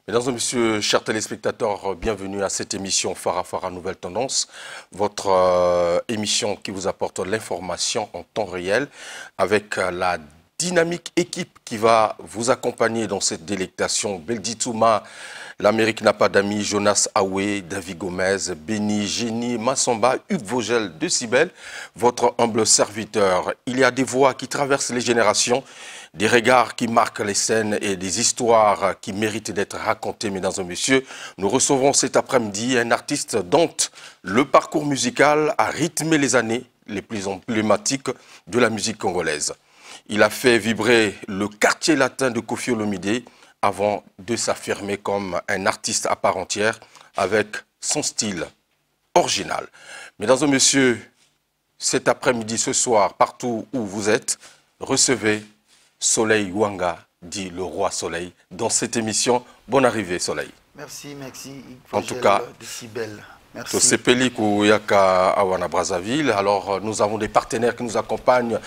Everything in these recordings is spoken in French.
Mesdames et messieurs, chers téléspectateurs, bienvenue à cette émission Fara Fara Nouvelle Tendance, votre émission qui vous apporte l'information en temps réel avec la dynamique équipe qui va vous accompagner dans cette délectation. Beldi Touma, l'Amérique n'a pas d'amis, Jonas Aoué, David Gomez, Benny, Génie, Massamba, Hugues Vogel de Cibel, votre humble serviteur. Il y a des voix qui traversent les générations, des regards qui marquent les scènes et des histoires qui méritent d'être racontées, mesdames et messieurs. Nous recevons cet après-midi un artiste dont le parcours musical a rythmé les années les plus emblématiques de la musique congolaise. Il a fait vibrer le quartier latin de Koffi Olomide avant de s'affirmer comme un artiste à part entière avec son style original. Mesdames et messieurs, cet après-midi, ce soir, partout où vous êtes, recevez Soleil Wanga, dit le roi Soleil, dans cette émission. Bonne arrivée, Soleil. Merci, merci. En tout cas, de si belle. Merci. Brazzaville. Alors, nous avons des partenaires qui nous accompagnent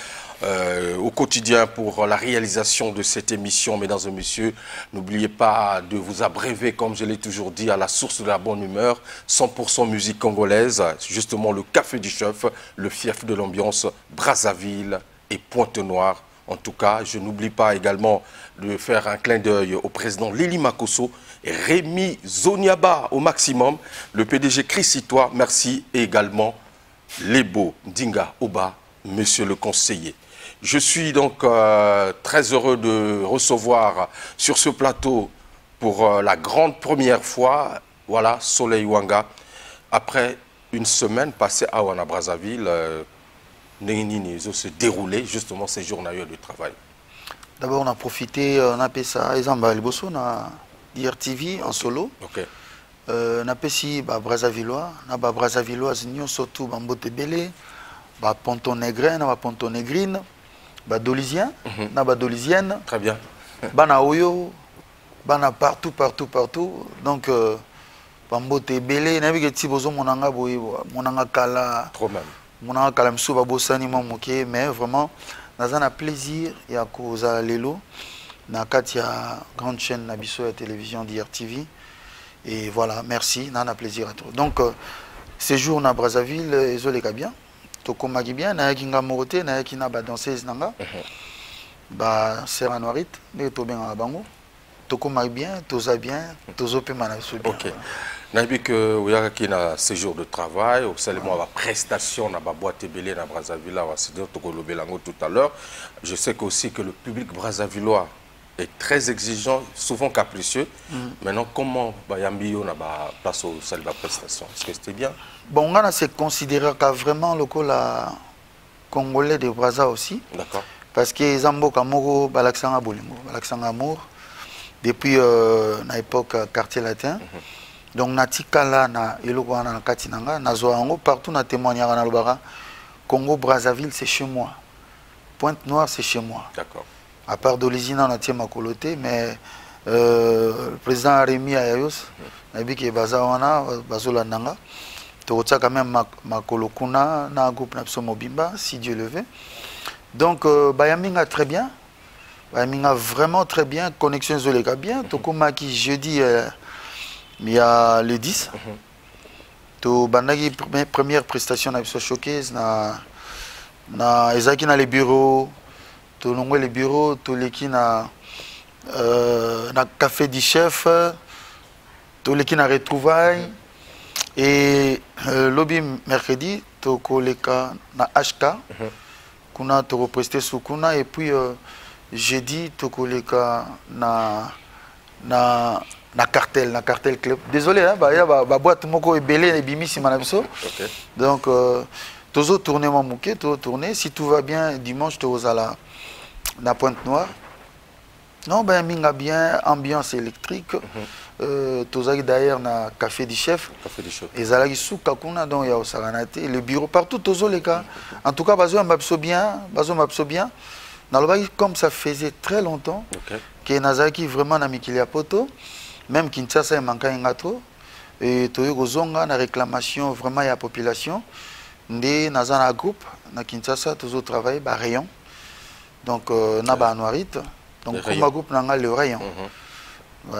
au quotidien pour la réalisation de cette émission. Mesdames et messieurs, n'oubliez pas de vous abréver, comme je l'ai toujours dit, à la source de la bonne humeur. 100% musique congolaise, justement le Café du Chef, le fief de l'ambiance, Brazzaville et Pointe-Noire. En tout cas, je n'oublie pas également de faire un clin d'œil au président Lili Makosso et Rémi Zoniaba au maximum, le PDG Chrisitois, merci, et également Lebo Dinga Oba, monsieur le conseiller. Je suis donc très heureux de recevoir sur ce plateau pour la grande première fois, voilà, Soleil Wanga, après une semaine passée à Wana Brazzaville, se dérouler justement ces journaliers de travail. D'abord, on a profité, on a fait ça, Ezamba Liboso, on a DRTV en solo. Ok. On a fait si Brazzavillois, on a Brazzavillois, surtout Bambote Belé, Ponton-Négrin, on a Ponton-Négrine, Dolisien, on a Dolisienne. Très bien. Bana Oyo, Bana partout. Donc, Bambote Belé, on a vu que Tibozo Monanga Kala. Trop même. Mais vraiment, nous avons un plaisir et à cause de l'élo. Nous avons une grande chaîne de télévision d'IRTV. Et voilà, merci, nous avons un plaisir à tout. Donc, ces jours à Brazzaville, ils sont bien. Toko magi bien, na yaki nga morote, na yaki na ba danseuse nanga. Ba sera noirit, ne to bien à bango. Toko magi bien, toza bien, tozo pe mana bien. OK. Nabi que vous avez un séjour de travail, au seulement la prestation na ba boîte belé na Brazzaville, on va se dire tout à l'heure. Je sais aussi que le public brazzavillois est très exigeant, souvent capricieux. Maintenant, comment Bayambi on a place au salle de la prestation? Est-ce que c'était bien? Bon, on a se considérer qu'à vraiment le Congolais de Brazza aussi. D'accord. Parce que Zambo Kamoro, Balaksanga Bolingo, Balaksanga Amour, depuis l'époque quartier latin. Donc, natikala na eloko na katinanga, na zoango partout na témoignage na lobara. Congo Brazzaville c'est chez moi. Pointe-Noire c'est chez moi. D'accord. À part Dolizina on a tient ma coloté, mais le président Rémi Ayayos, n'a dit que bazawana bazola nanga. Tu retiens quand même ma colokuna na groupe na Mobimba si Dieu le veut. Donc Bayaminga très bien. Bayaminga vraiment très bien. Connexion Zolega bien. Tokoma qui jeudi il y a le 10. To bandagi première prestation na showcase na ezaki na les bureaux, to longwe les bureaux, to leki na café du chef, to leki na retrouvailles et lobby mercredi to koleka na HK kuna to represter sukuna et puis jeudi to koleka na cartel club. Désolé, hein, bah boîte moko ebele et bimi si manabiso. Donc tozo tourner mon mouquet, tozo tourner. Si tout va bien, dimanche tozo à la Pointe-Noire. Non, ben minga bien, ambiance électrique. Tozo d'ailleurs na café du chef. Et zalagi sous kakuna donc ya osaranate. Le bureau partout tozo les cas. En tout cas, bazo mabso bien. Comme ça faisait très longtemps que Nazaki vraiment na mikilia poto. Même Kinshasa est manqué un trop. Et Toyo Gozonga, la réclamation vraiment à la population. Ndé Nazana groupe, na Kinshasa, toujours travaillé, bah rayon. Donc, na ba noirit. Donc, comme groupe, n'a le rayon.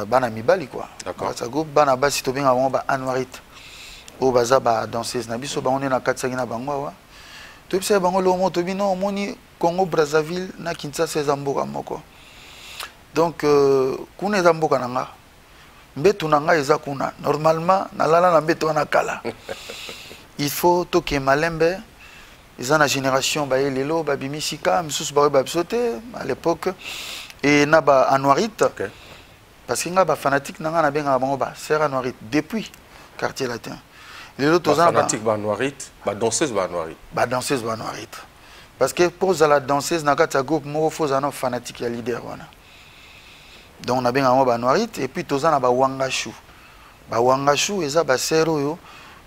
bana mibali quoi. D'accord. Ça groupe bana basi to benga bango ba Anwarit. O baza ba danseuse na biso bango na katsangi na bango wa. To bisa bango lo mo to bino moni Congo Brazzaville na Kinshasa ezamboka moko. Donc kuna ezamboka nanga. Mbetu nanga eza kuna. Normalement na lala na mbetu na kala. Il faut to ke malembe ils ont la génération ba lelo ba bimisika misusu ba bisote à l'époque et na ba Anwarit. Okay. Parce que nga ba fanatique nanga na benga bango ba sera Anwarit depuis quartier latin. Les autres fanatique ba Anwarit, ba danseuse ba Anwarit. Ba danseuse ba Anwarit. Parce que pour la danseuse na kata groupe mo faut zana fanatique ya leader wana. Donc on a benga bango ba Anwarit et puis tozana ba Wangashu. Ba Wangashu eza ba sero yo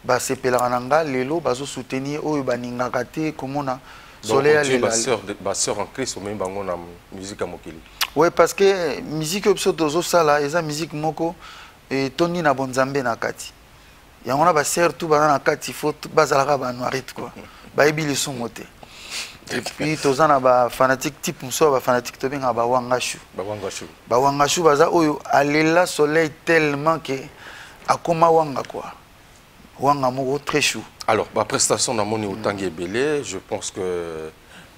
ba sepelaka nanga lelo bazo soutenir oyo baningaka te komona soleil ba sœur en Christ même bango na musique à mokili. Oui, parce que musique opso tozo sala eza musique moko et toni na bonzambe na kati. Ya on a ba sœur tout ba na kati faut bazalaka ba Anwarit quoi. Ba ebili somote. Et puis tozana ba fanatique type mso ba fanatique to benga ba Wangashu. Ba Wangashu. Ba Wangashu baza oyo alela soleil tellement que akoma wanga quoi. Wanga moko très chou. Alors, ma prestation dans mon Utangi Belé, je pense que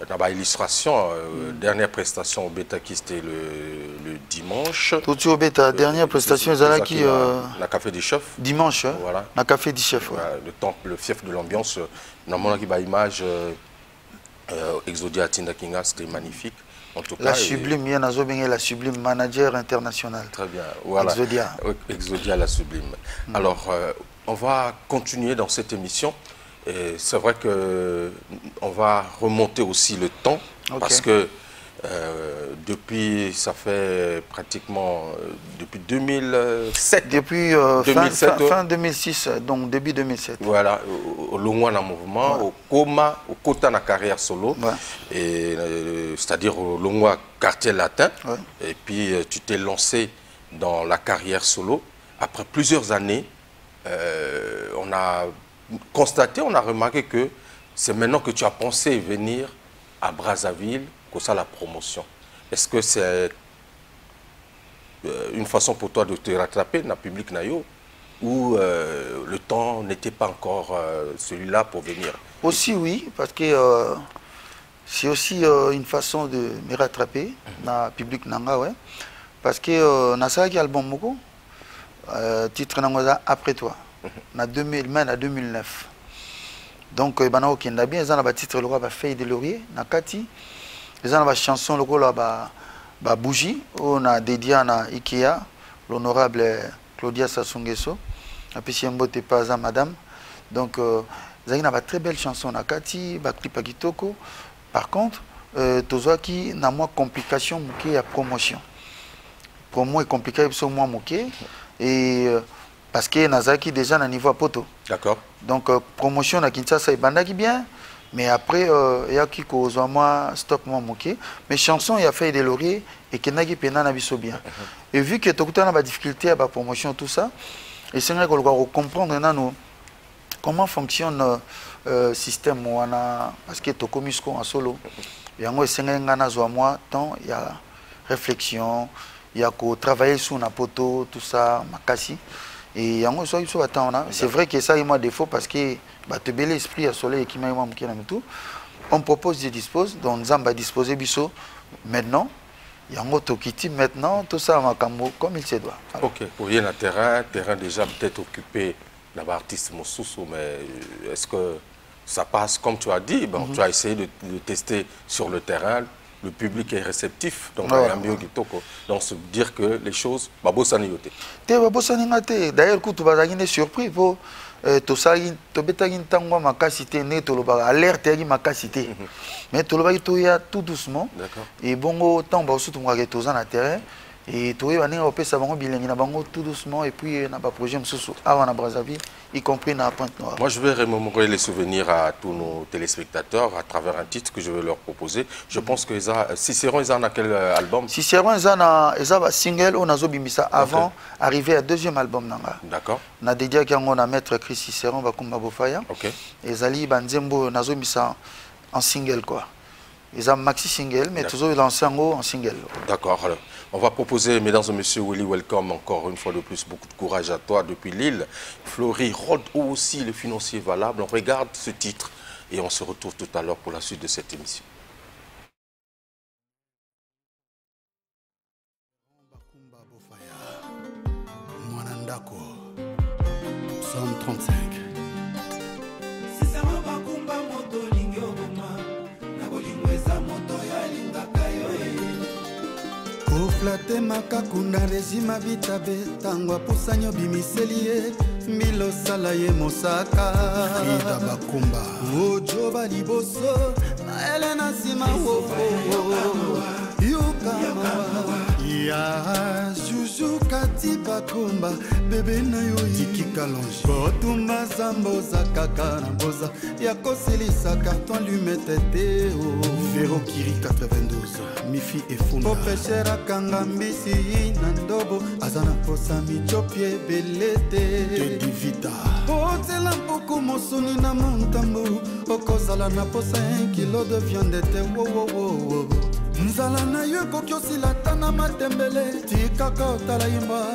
dans ma illustration, dernière prestation au Beta qui c'était le dimanche. Tout au Beta, dernière prestation, ils qui la Café des Chefs. Dimanche, voilà. La Café des Chefs. Voilà, le temple, le fief de l'ambiance. Dans mon image, Exodia Tinda Kinga, c'était magnifique. En tout cas, la Sublime, il y a la Sublime Manager International. Très bien, voilà. Exodia. Exodia, la Sublime. Alors, on va continuer dans cette émission. C'est vrai qu'on va remonter aussi le temps, parce que depuis, ça fait pratiquement depuis 2007. Depuis 2007, fin 2006, donc début 2007. Voilà, au Longwana mouvement, au Koma, au Kota na carrière solo, c'est-à-dire au Longwa quartier latin. Et puis tu t'es lancé dans la carrière solo. Après plusieurs années, on a constaté, on a remarqué que c'est maintenant que tu as pensé venir à Brazzaville pour ça la promotion. Est-ce que c'est une façon pour toi de te rattraper dans le public nayo ou le temps n'était pas encore celui-là pour venir? Aussi oui, parce que c'est aussi une façon de me rattraper dans le public nanga, ouais. Parce que na ça qui album moko titre nanga après toi. En 2009. Donc, il y a un titre de Feuille de Laurier, Nakati. Il y a une chanson de Bougie, on a dédié à Ikea, l'honorable Claudia Sassou-Nguesso. Et puis, c'est pas madame. Donc, il y a une très belle chanson Nakati, Clip Kitoko. Par contre, il y a une complication de la promotion. Promo est compliqué, c'est moins moqué. Et parce que Nazaki déjà à niveau à poto. D'accord. Donc promotion à Kinshasa et bandaki bien, mais après il y a qui cause moi stop moi moqué. Mais chanson il y a fait des lauriers et Kenagi pena na biso bien. Et vu que tout a des difficultés à la promotion tout ça, et c'est vrai qu'on doit comprendre maintenant comment fonctionne le système wana parce que to komisko en solo. Et en gros c'est ngana zo moi temps il y a réflexion, il y a qu'on travailler sur na poto tout ça makasi. Et c'est vrai que ça est moi défaut parce que tu bel esprit à soleil qui m'a tout. On propose, je dispose, donc nous allons disposer biso maintenant. Il y a un autre qui maintenant, tout ça comme il se doit. Ok, pour y aller terrain déjà peut-être occupé l'artiste Moussoussou, mais est-ce que ça passe comme tu as dit? Bon, tu as essayé de tester sur le terrain. Le public est réceptif, donc donc se dire que les choses babosaniyote. D'ailleurs, quand tu vas avoir une surprise, tu betagin tango makasité né to loba alerte agi makasité. Mais tu loba tout doucement. Et bongo tant ba surtout ngaka toza na terrain et tu vas venir opesa bango bilengi na bango tout doucement et puis na ba projet msusu avant na Brazzaville y compris na Pointe-Noire. Moi je vais remémorer les souvenirs à tous nos téléspectateurs à travers un titre que je vais leur proposer. Je pense que Cicéron ils en a quel album? Cicéron ils en a single on a zobimisa avant arriver à deuxième album nanga. D'accord. Na dédié kango na maître Chris Cicéron bakumba bofaya. OK. Et zali banzembo na zobimisa en single quoi. Ils ont maxi single mais toujours lancé en single. D'accord. On va proposer, mesdames et messieurs, Willy, welcome encore une fois de plus. Beaucoup de courage à toi depuis Lille. Florie, Rod aussi, le financier valable. On regarde ce titre et on se retrouve tout à l'heure pour la suite de cette émission. Psaume 35. Koflate makakunda rejima bitabe tangwa pusanyo bimiseli ye mbilo sala ye mosaka Frida Bakumba ojoba liboso na elena sima wofo yukama ya juju kati Bakumba bebe na yo tiki kalonge kotumba zamboza kaka na boza ya kosilisa carton lumetete Vero Kiri 92 Mifi efuna popeshera kanga mbisi na ndobo azana posa michopie belete de divita otela mpoko mosuni na montambo okozala na posa 1 kilo de viande te wo nzala na yo ekoki osilata na matembele tikaka otala yimba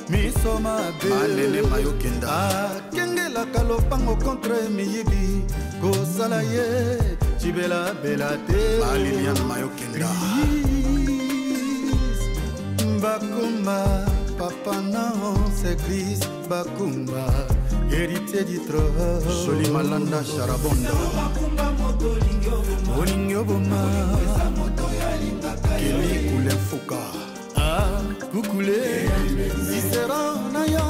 miso mabe malele mayokenda akengelaka lopango contre miyibi kosala ye cibela bela te malilian mayokenda Bakumba papa non c'est Christ Bakumba héritier du trône Joli Malanda Charabonda Olingoboma Keli Kulenfuka Kukule Cicéron Naya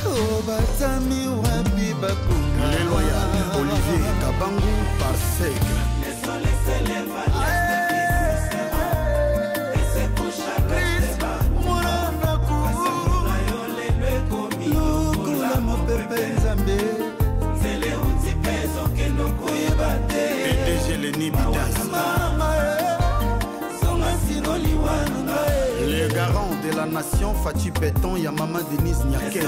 Obatami Wabi Bakumba Les loyaux Olivier Kabangu Parsec Les soleils s'élèvent à l'est de Christ et c'est pour chaque les garants de la nation Fati Béton Yamama Denise Nyakero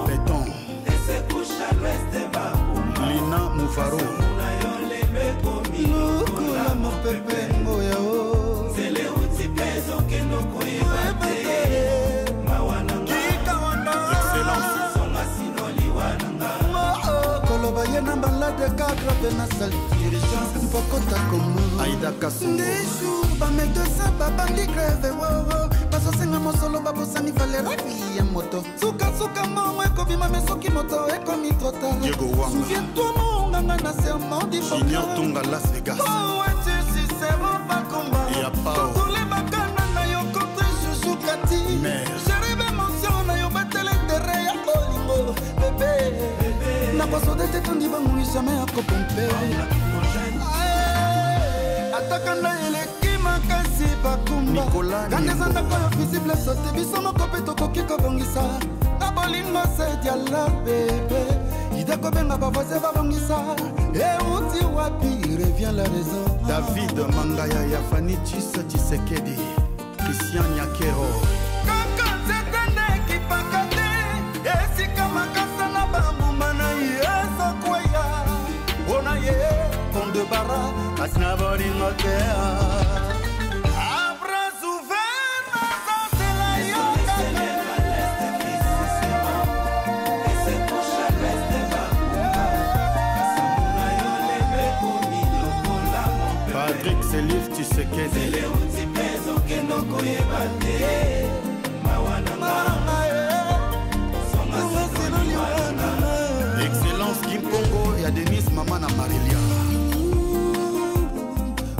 Béton Lina Moufaro Lukula Mopepe Ngoyao Kolobaye na balade cadre pe na salle dirigeance mpokota komo Aïda Kasongo des jours bamedesa babandi grève wowo bazosenga mosolo babosani valera ya moto suka momo ekobima mesoki moto ekomi trota souviens-toi monganga na serment du Junior Tunga Las Vegas tu si seront pas combat ya pao tole bakana na yo contre Juju Kati jeribe mention na yo batele derrière ya bolingo bébé na pasode te tondi bangu jamais akopompe atakanda eleki makasi Bakumba kandezanda koyo visible sote biso moko mpe tokoki kobongisa na bolingo se diala bebe ideko benga bavoise babongisa euti wapi revient la raison David Mangaya ya Fani Chisa Chisekedi Christian Nyakero kaka zetende kipakate esika makasa na bambuma na yeso kweya ona ye konde bara asina bolingo te abras ouverts na santela yo Patrick Selif Tshisekedi Excellence Kimpongo ya Denise Mama na Marilia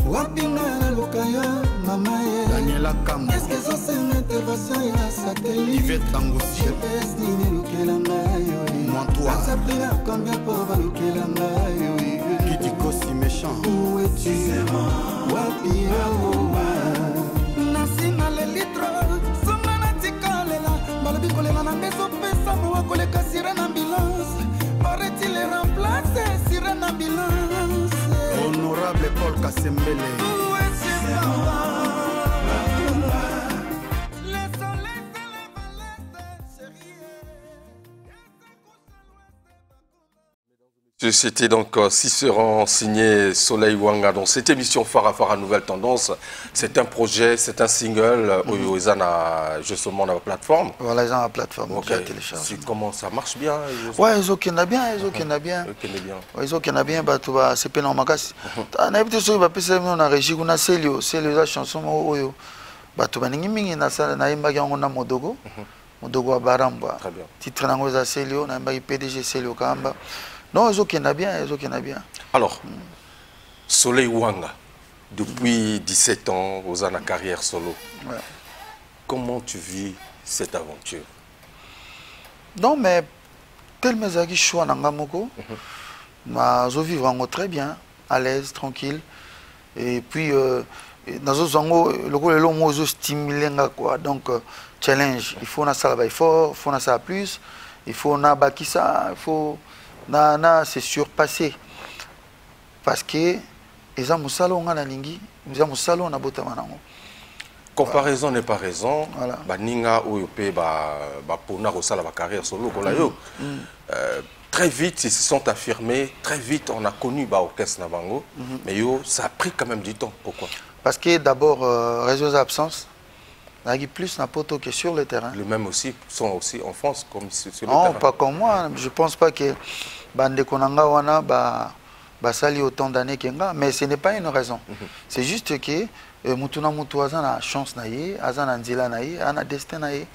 Wapina Lukayo Mama Daniela Kamo Est-ce que ça c'est une intervention ya satellite Yvette Tangosi GPS ni lukelanga yo Montois ça prend combien pour lukelanga yo Kiti Kosi méchant Où es-tu Wapia Nasina le litre Songana tikalela Balobi kolela na meso pesa Moua koleka sirena ambulance Paraît-il les remplacer sirena ambulance Honorable Paul Kasembele Où es-tu Les soleils s'élèvent à l'est chérie C'était donc Cicéron signé Soleil Wanga dans cette émission Farafara Nouvelle Tendance. C'est un projet, c'est un single où ils ont justement la plateforme. Voilà, ils ont la plateforme. Okay. Comment ça marche bien? Ouais, ils ont bien, ils ont bien. Ils ont bien, c'est pas normal. On a évité ça, on a régi, on a Célio, la chanson, tu vas n'importe na sala na imba qui on a Modogo à Baramba. Titre n'angoza Célio, na imba PDG Célio Kamba. Non, ils ont bien, ils ont bien. Alors, Soleil Wanga, depuis 17 ans, aux ans de carrière solo, ouais. Comment tu vis cette aventure? Non, mais tellement que je suis en Angamoko, je vis très bien, à l'aise, tranquille. Et puis, dans le long, je stimule quoi. Donc, challenge. Il faut ça fort, il faut ça plus, il faut baki ça, il faut c'est surpassé. Parce que ils ont salon on a lingi, ils ont salon on a botamanango. Comparaison n'est pas raison. Baninga ou yope pour na rosala ba carrière solo kola yo. Très vite ils se sont affirmés, très vite on a connu ba orchestre na bango, mais yo ça a pris quand même du temps. Pourquoi? Parce que d'abord réseaux d'absence. Il y a plus na poto que sur le terrain. Les mêmes aussi sont aussi en France comme sur le terrain. Non, terrain. pas comme moi. Je ne pense pas que Bande Konanga wana sali autant d'années qu'enga, mais ce n'est pas une raison. C'est juste que mutuna mutu azana chance na ye, azana nzila na ye, ana destin na ye.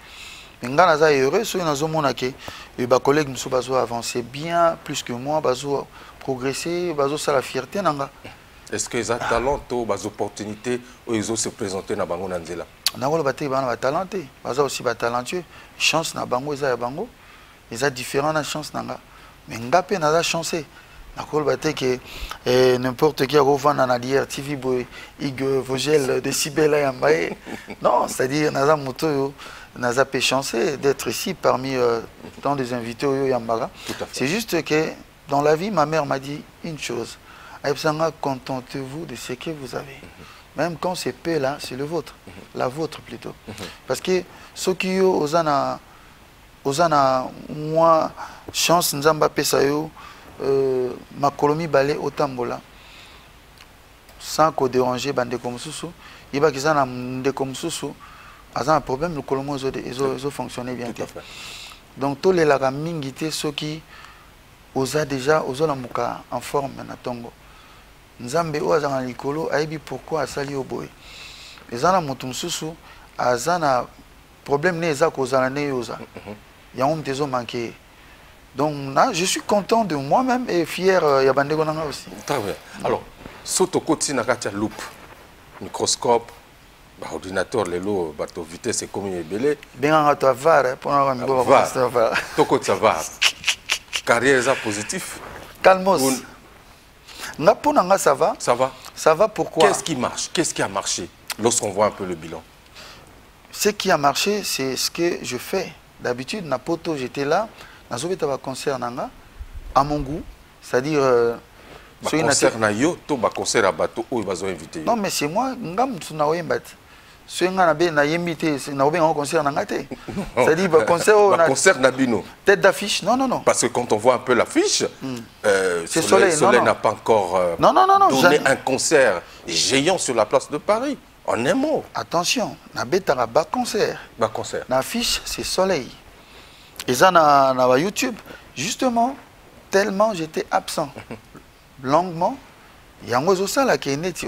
Nga naza heureux, so nazo mona ke ba collègue musu bazo avancer bien plus que moi, bazo progresser, bazo ça la fierté nanga. Est-ce que les talents ou les opportunités où ils ont se présenter na bango nanzela? Nangolo bate ba talenté, bazo aussi ba talentueux. Chance na bango eza ya bango. Ils ont différents na chance nanga. Mais ngapé na chancé. Nangolo bate que n'importe qui a revendre na DRTV boy, ig vogel décibel yambaye. Non, c'est-à-dire naza moto naza pe chancé d'être ici parmi tant des invités au Yambaga. C'est juste que dans la vie ma mère m'a dit une chose. Contentez-vous de ce que vous avez. Même quand c'est peu là, c'est le vôtre. La vôtre plutôt. Parce que ceux qui ont moi chance nzamba pesayo ma colonie balé au tambola sans qu'on déranger bande comme soussou il va qu'ils en de comme soussou a un problème le colomo ils ont fonctionné bien. Donc tous les laga mingité ceux qui osa déjà osa muka en forme na tongo nzambe o azana likolo aibi pourquoi asali oboy ezana mutu mususu azana problème ne eza kozala ne yoza ya on dezo manquer. Donc là je suis content de moi-même et fier ya bandeko nanga aussi. Très bien. Alors soto koti na katia loupe microscope ba ordinateur lelo bato vitesse c'est comme ebele benga to var pour na mi go va to koti ça va carrière positif calmos. Ça va. Ça va. Ça va pourquoi? Qu'est-ce qui marche? Qu'est-ce qui a marché lorsqu'on voit un peu le bilan? Ce qui a marché, c'est ce que je fais. D'habitude, Napoto, j'étais là, dans un concert à mon goût, c'est-à-dire... concert na yo, to ba concert à bateau où ils vont inviter. Non, mais c'est moi, c'est-à-dire concert nabino. Tête d'affiche, non. Parce que quand on voit un peu l'affiche, Soleil n'a pas encore donné un concert géant sur la place de Paris. En un mot. Attention, na bas concert. Bas concert. L'affiche, c'est Soleil. Et ça, na YouTube, justement, tellement j'étais absent. Longuement, il y a un ça là qui est net,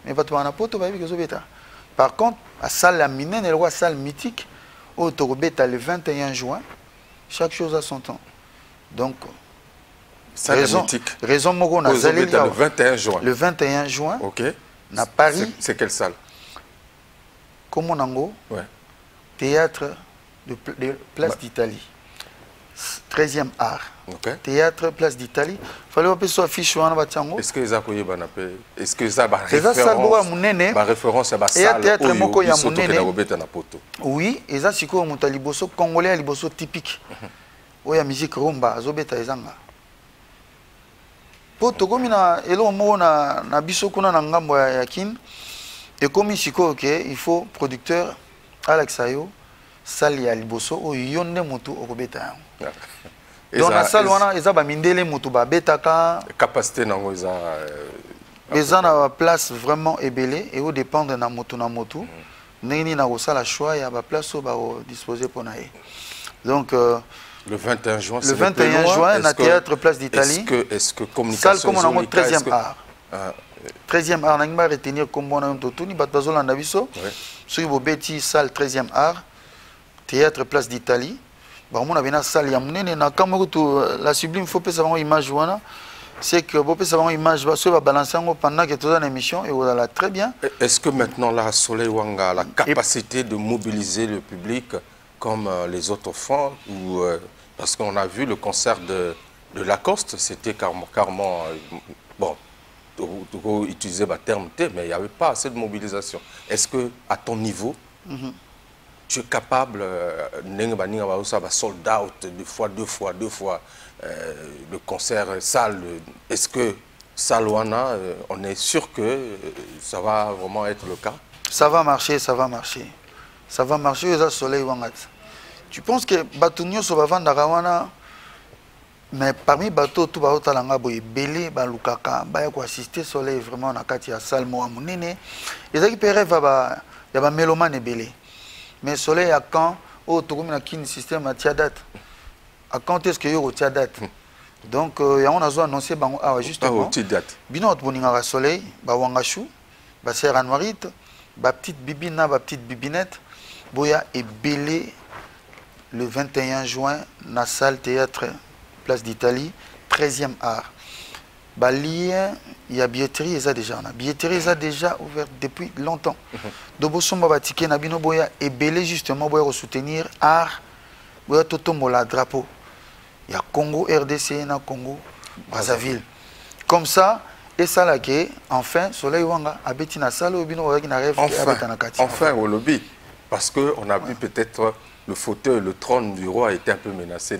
mais pas toi, on a pas tout bêta. Par contre, à salle la mine, elle est salle mythique, au Torobeta le 21 juin, chaque chose a son temps. Donc, raison Mogo na le 21 juin. Le 21 juin, ok. À Paris. C'est quelle salle? Comme on ouais. Théâtre de Place d'Italie. 13e art. Okay. Théâtre Place d'Italie. Il fallait appeler ça affiche. Est-ce que ça est-ce que ça a référence à la salle théâtre moko ya monene? Oui, et ça c'est quoi mon liboso congolais liboso typique. Oya musique rumba azobeta ezanga. Poto komi na elo moko na biso kuna na ngambo ya kin et comme siko que il faut producteur Alex Ayo sali ya liboso o yonde motu okobeta. Donc na salle wana eza ba mindele mutu ba betaka capacité nango eza eza na place vraiment ébélé et au dépendre na mutu nini na kosala choix ya ba place au ba disposer pour naé. Donc le 21 juin, le 21 juin, na théâtre Place d'Italie. Est-ce que communication salle comme on a 13e art. 13e art, on va retenir comme on a un totoni, batbazola nabiso. Sur Bobeti, salle 13e art, théâtre Place d'Italie. Bah, on a bien la salle, na la sublime, faut pas savoir image wana. C'est que vous pouvez savoir une image, ça va balancer pendant que tu as une émission et vous allez très bien. Est-ce que maintenant la Soleil Wanga a la capacité de mobiliser le public comme les autres font ou parce qu'on a vu le concert de Lacoste, c'était carrément bon, tu utilisais le terme T, mais il n'y avait pas assez de mobilisation. Est-ce que à ton niveau, tu es capable de sold out deux fois le concert salle? Est-ce que Salwana, on est sûr que ça va vraiment être le cas? Ça va marcher, ça va marcher. Ça va marcher, ça Soleil Wangat. Tu penses que Batunyo Sobavan Darawana, mais parmi bateaux, tout bateau talanga boy belé balukaka, baya ko assister Soleil vraiment na kati ya salle mo amunene. Ezaki pere va ya ba mélomane belé. Mais Soleil à quand oh tokomi na kin système à date. À quand est-ce que yo tia date? Donc ya on a zo annoncé bango ah justement. Bino boninga Soleil, ba wangashu, ba sera noirite, ba petite bibina, ba petite bibinette, boya et belé. Le 21 juin, dans la salle théâtre Place d'Italie, 13e art. Il y a billetterie, ça déjà. La billetterie, ça déjà ouvert depuis longtemps. Donc, si vous avez et belé justement pour soutenir art, vous avez tout le drapeau. Il y a Congo, RDC, na Congo, Brazzaville. Comme ça, et ça là qui enfin, Soleil Wanga, habite dans la salle, enfin, au lobby. Parce qu'on a vu peut-être le fauteuil, le trône du roi était un peu menacé.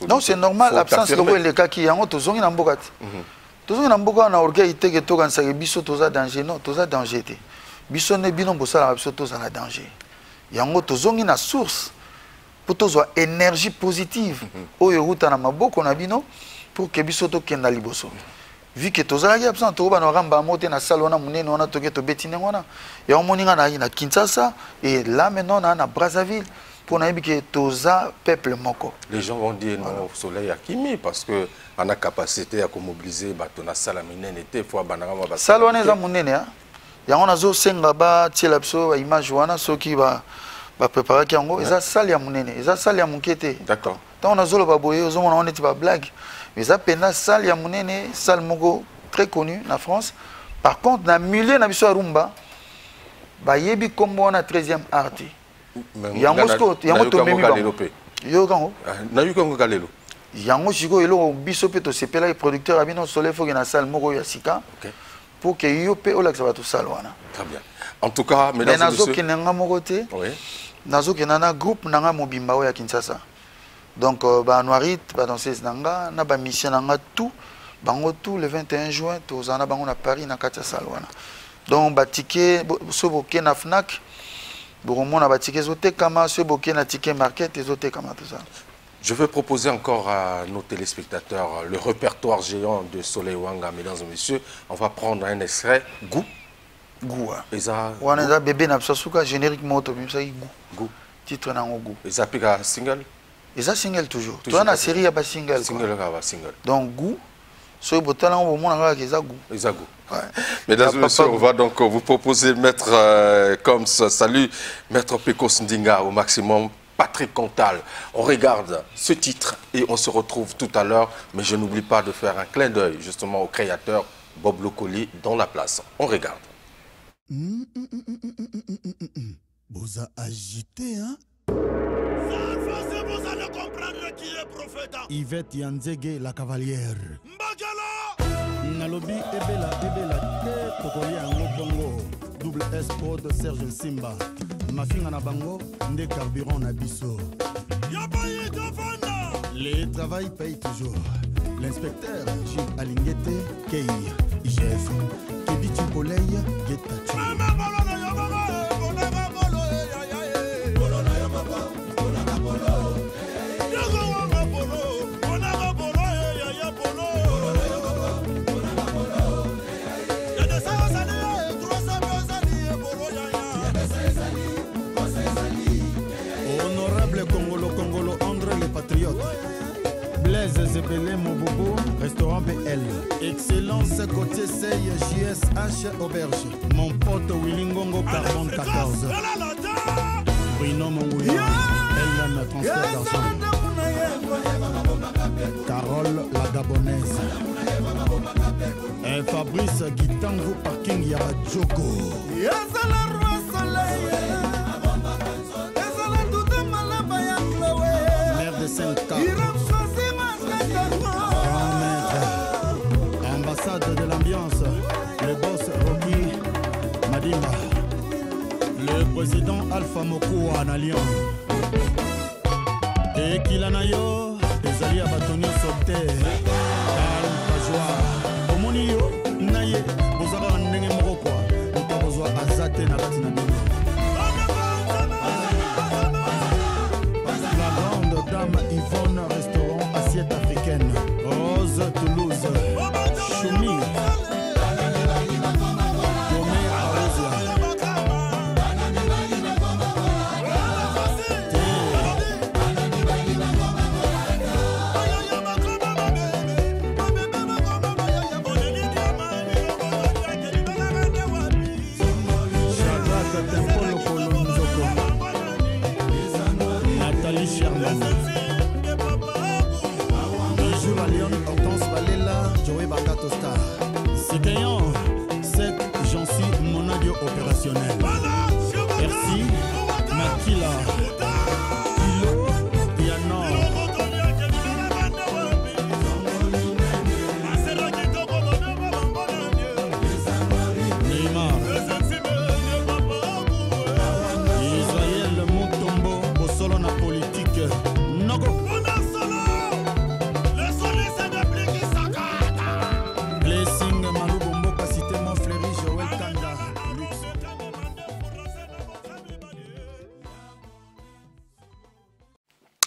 Non, c'est normal, l'absence de le cas qui est en haut, tous les gens Tous na mboka na orgueil te to kansa biso toza danger non toza danger te. Biso ne bino bosala biso toza na danger. Yango tozongi na source pour tozwa énergie positive oyo ruta na maboko na bino pour que biso to kenda liboso. Vu que toza la absent to ba na ramba mote na salona munene wana to ke to betine wana. Ya moninga na Kinshasa et là maintenant na Brazzaville. Pour nous que toza peuple moko. Les gens vont dire non au soleil à Kimi parce que on a capacité à mobiliser batona salamine était fois bananga ba salone za munene ya yango nazo senga ba tiela biso ba image wana soki ba préparer yango eza sale ya munene eza sale ya mukete. D'accord. Tant nazo lo ba boye ozo mona on était ba blague mais eza pena sale ya munene sale moko très connu na France. Par contre na milieu na biso rumba ba yebi kombo na 13e art. Yango Scott, yango to memi ba. Yo kango. Na yu kango kalelo. Yango chiko elo biso pe to sepela producteur abino soleil faut que na salle moko ya sika. Pour que yo pe ola ça va tout salle wana. Très bien. En tout cas, mesdames et messieurs. Nazo kenanga moko te. Oui. Nazo kenana groupe nanga mobimba ya Kinshasa. Donc ba noirit ba danseuse nanga na ba mission nanga tout bango tout le 21 juin to zana bango na Paris na kati salle wana. Donc ba ticket so boké na Fnac. Je veux proposer encore à nos téléspectateurs le répertoire géant de Soleil Wanga, mesdames et messieurs. On va prendre un extrait. Goût. Goût. Et ça. On a bébé n'a pas générique moto, même ça goût. Goût. Titre n'a goût. Et ça pique à single. Et ça single toujours. Toi la série y a pas single. Single pas single. Donc goût. Sur le bouton là on voit que ça goût. Et ça goût. Ouais. Mesdames et messieurs, on va donc vous proposer Maître comme ça, salut Maître Pecos Ndinga au maximum, Patrick Cantal. On regarde ce titre et on se retrouve tout à l'heure, mais je n'oublie pas de faire un clin d'œil justement au créateur Bob Locoli dans la place. On regarde. Boza agité, hein? Vous allez comprendre qui est prophète. Yvette Yanzege, la cavalière. Mbagala! Nalobi ebela te tokolia yango bongo double S de Serge Simba mafinga na bango nde carburant na biso le travail paye toujours. L'inspecteur Gilles Alingete Kei IGF Kedi Tupoleil Getachu Blaise Zepelé, mon bobo, restaurant BL. Excellence côté Sey, JSH Auberge. Mon pote Willingongo, Carbone 14. Bruno Mongouya, elle m'a transfert d'argent. Carole la Gabonaise. Et Fabrice Guitango, parking Yabadjoko. Maire de Saint-Cap. Ambassade de l'ambiance, le boss Rocky Madimba, le président Alpha Moko en Alliance. Et Kilanayo, les alliés à bâtonnier sauté, calme, joie. Omonio, Naye, vous avez un nègre morocco, vous avez besoin d'Azate na Batinamino. La grande dame Yvonne, restaurant assiette africaine, Rose Toulouse. Choumi, Gomé Arozia, Shadrach Tempolo Kolonzoko, Nathalie Sherman, Bijou Valion, Hortense Valela, Joey Bakato Star. C'est gagnant, 7 Jancy, mon audio opérationnel. Merci, Makila, Kilo, Yanor. Neymar, Israël Montombo, Bosolo na politique. Nogo. Blessing Malubombo, Cité Montfleury, Joël Kanda.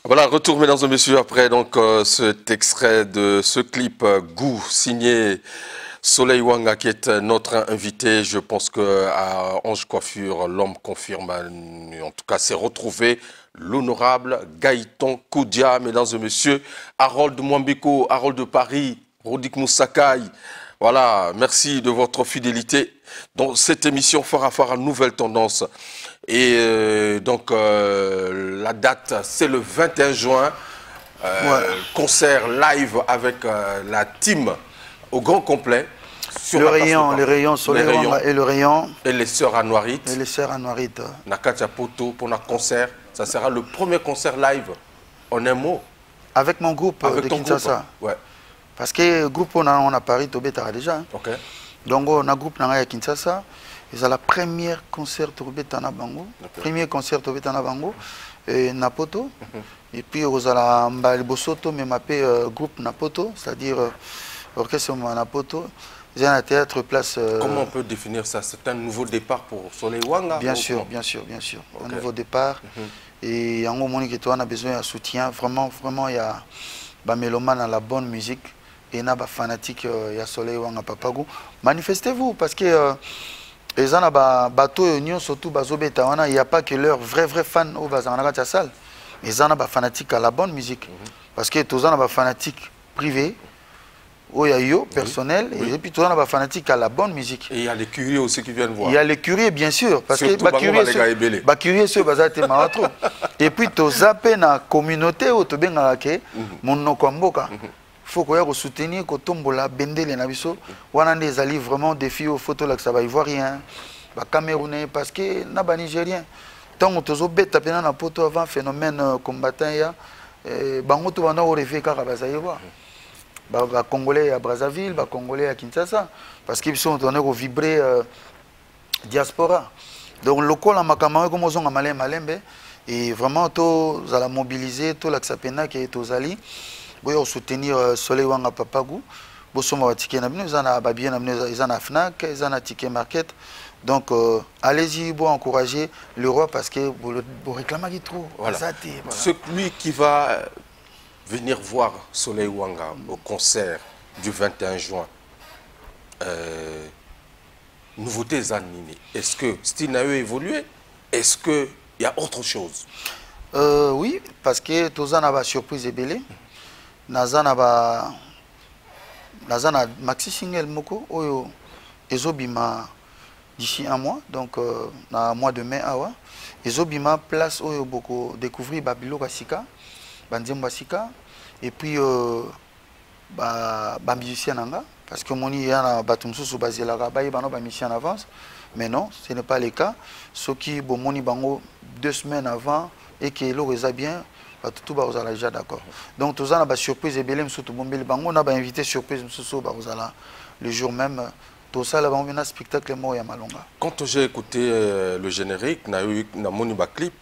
Voilà, retour mesdames et messieurs après donc cet extrait de ce clip Goût signé Soleil Wanga qui est notre invité. Je pense que à Ange Coiffure, l'homme confirme, en tout cas s'est retrouvé l'honorable Gaëtan Koudia, mesdames et messieurs, Harold Mwambiko, Harold de Paris, Rodik Moussakai. Voilà, merci de votre fidélité dans cette émission Farafara Nouvelle Tendance. Et donc la date c'est le 21 juin, concert live avec la team au grand complet. Sur le rayon Soleil Wanga et le rayon. Et les sœurs Anouarites. Et les sœurs Anouarites. Nakatia Poto pour un concert. Ça sera le premier concert live en un mot. Avec mon groupe avec de ton Kinshasa. Groupe, ouais. Parce que le groupe on a Paris, Tobeta déjà. Hein. Okay. Donc on a un groupe à Kinshasa. C'est la première concert Tobeta na Bango. Okay. Premier concert Tobeta na Bango. Et Napoto. Et puis on a Mbali Bosoto, mais mappé groupe Napoto, c'est-à-dire orchestre Napoto. J'ai un théâtre place. Comment on peut définir ça? C'est un nouveau départ pour Soleil Wanga? Bien sûr, bien sûr, bien sûr. Okay. Un nouveau départ. Et en gros, on a besoin d'un soutien. Vraiment, il y a des mélomanes à la bonne musique. Et il y a des fanatiques, il y a Soleil Wanga Papagou. Manifestez-vous parce que les gens ont bateau union surtout il n'y a pas que leurs vrais fans au bazar la salle. Mais ils ont des fanatiques à la bonne musique. Parce que tous ont des fanatiques privés. Il y a yo, personnel, et puis tout le monde est fanatique à la bonne musique. Et il y a les curieux aussi qui viennent voir. Il y a les curieux, bien sûr. Parce surtout que les curieux, c'est trop. Et puis, tu zappes dans la communauté, tu bien que mon nokamboka. Il faut qu'on soutenir, qu'on tombe là, bender les nabiso. On a des alliés vraiment défis aux photos là que ça va ivoirien, les Camerounais, parce que n'a pas Nigérien. Tant que tu as bête taper dans la poto avant phénomène combattant, bango tu vas nous rêver car ça y va. Les Congolais à Brazzaville, les Congolais à Kinshasa, parce qu'ils sont en train de vibrer diaspora. Donc, le local, comme on a malembe, et vraiment, tout la mobiliser, tout l'axapena qui est aux alliés, pour soutenir Soleil Wanga Papagou, pour soutenir ticket, ils en ont FNAC, ils en ont ticket market. Donc, allez-y pour encourager le roi parce que vous réclamez trop. Voilà. Celui qui va venir voir Soleil Wanga au concert du 21 juin. Nouveautés Zanini. Est-ce que style a évolué? Est-ce qu'il y a autre chose? Oui, parce que tous on a une surprise ébélée. Nazana maxi single moko oyo ezobima d'ici un mois, donc na mois de mai awa ezobima place oyo boko découvrir babilo basika banzembo basika et puis ba musicien nanga parce que moni yana batumsusu bazelaka bayi bano ba musicien en avance, mais non, ce n'est pas le cas. Ceux qui bon moni bango 2 semaines avant et que l'eau est bien, tout va aux déjà d'accord. Donc tous on a surprise et belém surtout bombel bango on a invité surprise mususu ba le jour même. Tout ça là on a un spectacle mort ya malonga. Quand j'ai écouté le générique, na moni ba clip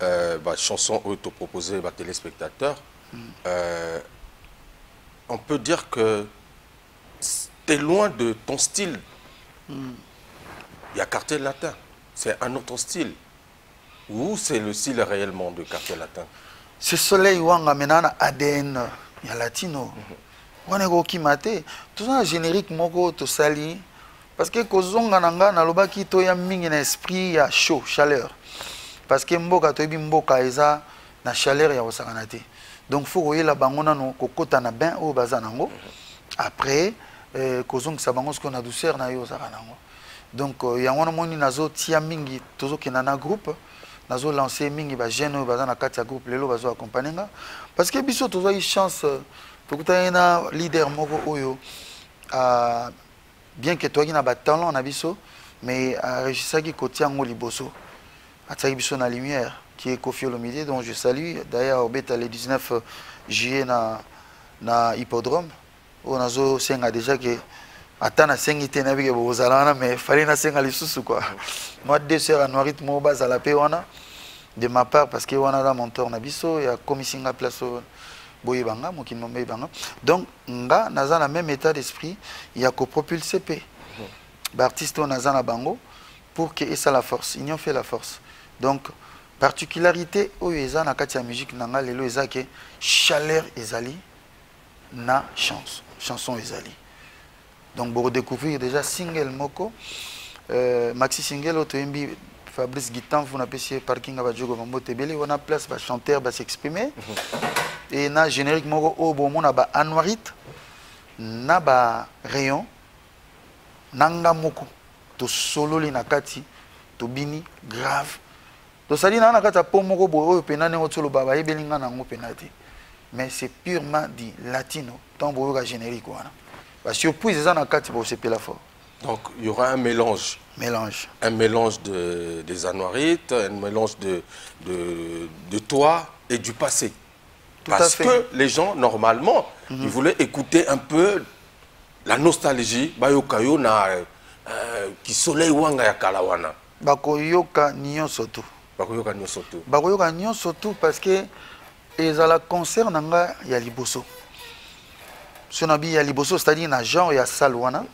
ba chanson auto proposée ba téléspectateurs, on peut dire que t'es loin de ton style. Il y a Cartel Latin, c'est un autre style. Ou c'est le style réellement de Cartel Latin? Ce soleil wanga menana ADN ya latino. On est qui maté. Tout ça générique moko to sali parce que kozonga nanga na lobaki to ya mingi na esprit ya chaud, chaleur. Parce que mboka to bi mboka eza na chaleur ya osakanate. Donc faut que la bangona no kokota na bain au bazanango. Après kozonga sa bango ko na douceur na yo osakanango. Donc ya wana moni nazo tia mingi tozo kenana groupe. Nazo lancé mingi ba jeune baza na kati ya groupe lelo bazo accompagner nga parce que biso tozo eu chance tokuta na leader moko oyo bien que toi qui na ba talent na biso mais régisseur qui kotia ngo liboso ataki biso na lumière qui est Kofi Olomide dont je salue d'ailleurs au beta le 19 juillet na hippodrome on nazo senga déjà que atana sengi te na bike bozalana mais fallait na senga lisusu quoi. Moi 2 sœurs à Noirit mo bazala pe wana de ma part parce que wana la monteur na biso ya komisinga place boye banga mo kinmo me banga. Donc nga naza na même état d'esprit il y a ko propulser pe ba artiste naza na bango pour que ça la force, union fait la force. Donc particularité oyo eza na kati ya musique nanga lelo eza ke chaleur ezali na chanson ezali. Donc pour découvrir déjà single moko maxi single autoimbi Fabrice Guitan vous n'appréciez parking à Djogo Mambo Tebele on a place va chanter va s'exprimer et na générique moko au bon on a ba Anwarit na ba rayon nanga moko to solo li na kati to bini grave to sali na kati po moko bo o penane o solo baba ebelinga na ngo penati mais c'est purement dit latino tant bo ga générique wana. Surprise, donc il y aura un mélange. Un mélange des Anouarites, un mélange de toi et du passé. Tout parce à fait. Que les gens, normalement, ils voulaient écouter un peu la nostalgie. Bayokayo na qui soleil wanga ya kalawana. Bakoyoka nyon soto. Bakoyoka nyon soto. Bakoyoka nyon soto parce que ils ont la concert nanga ya liboso. Si on a bien liboso, c'est-à-dire na genre ya salwana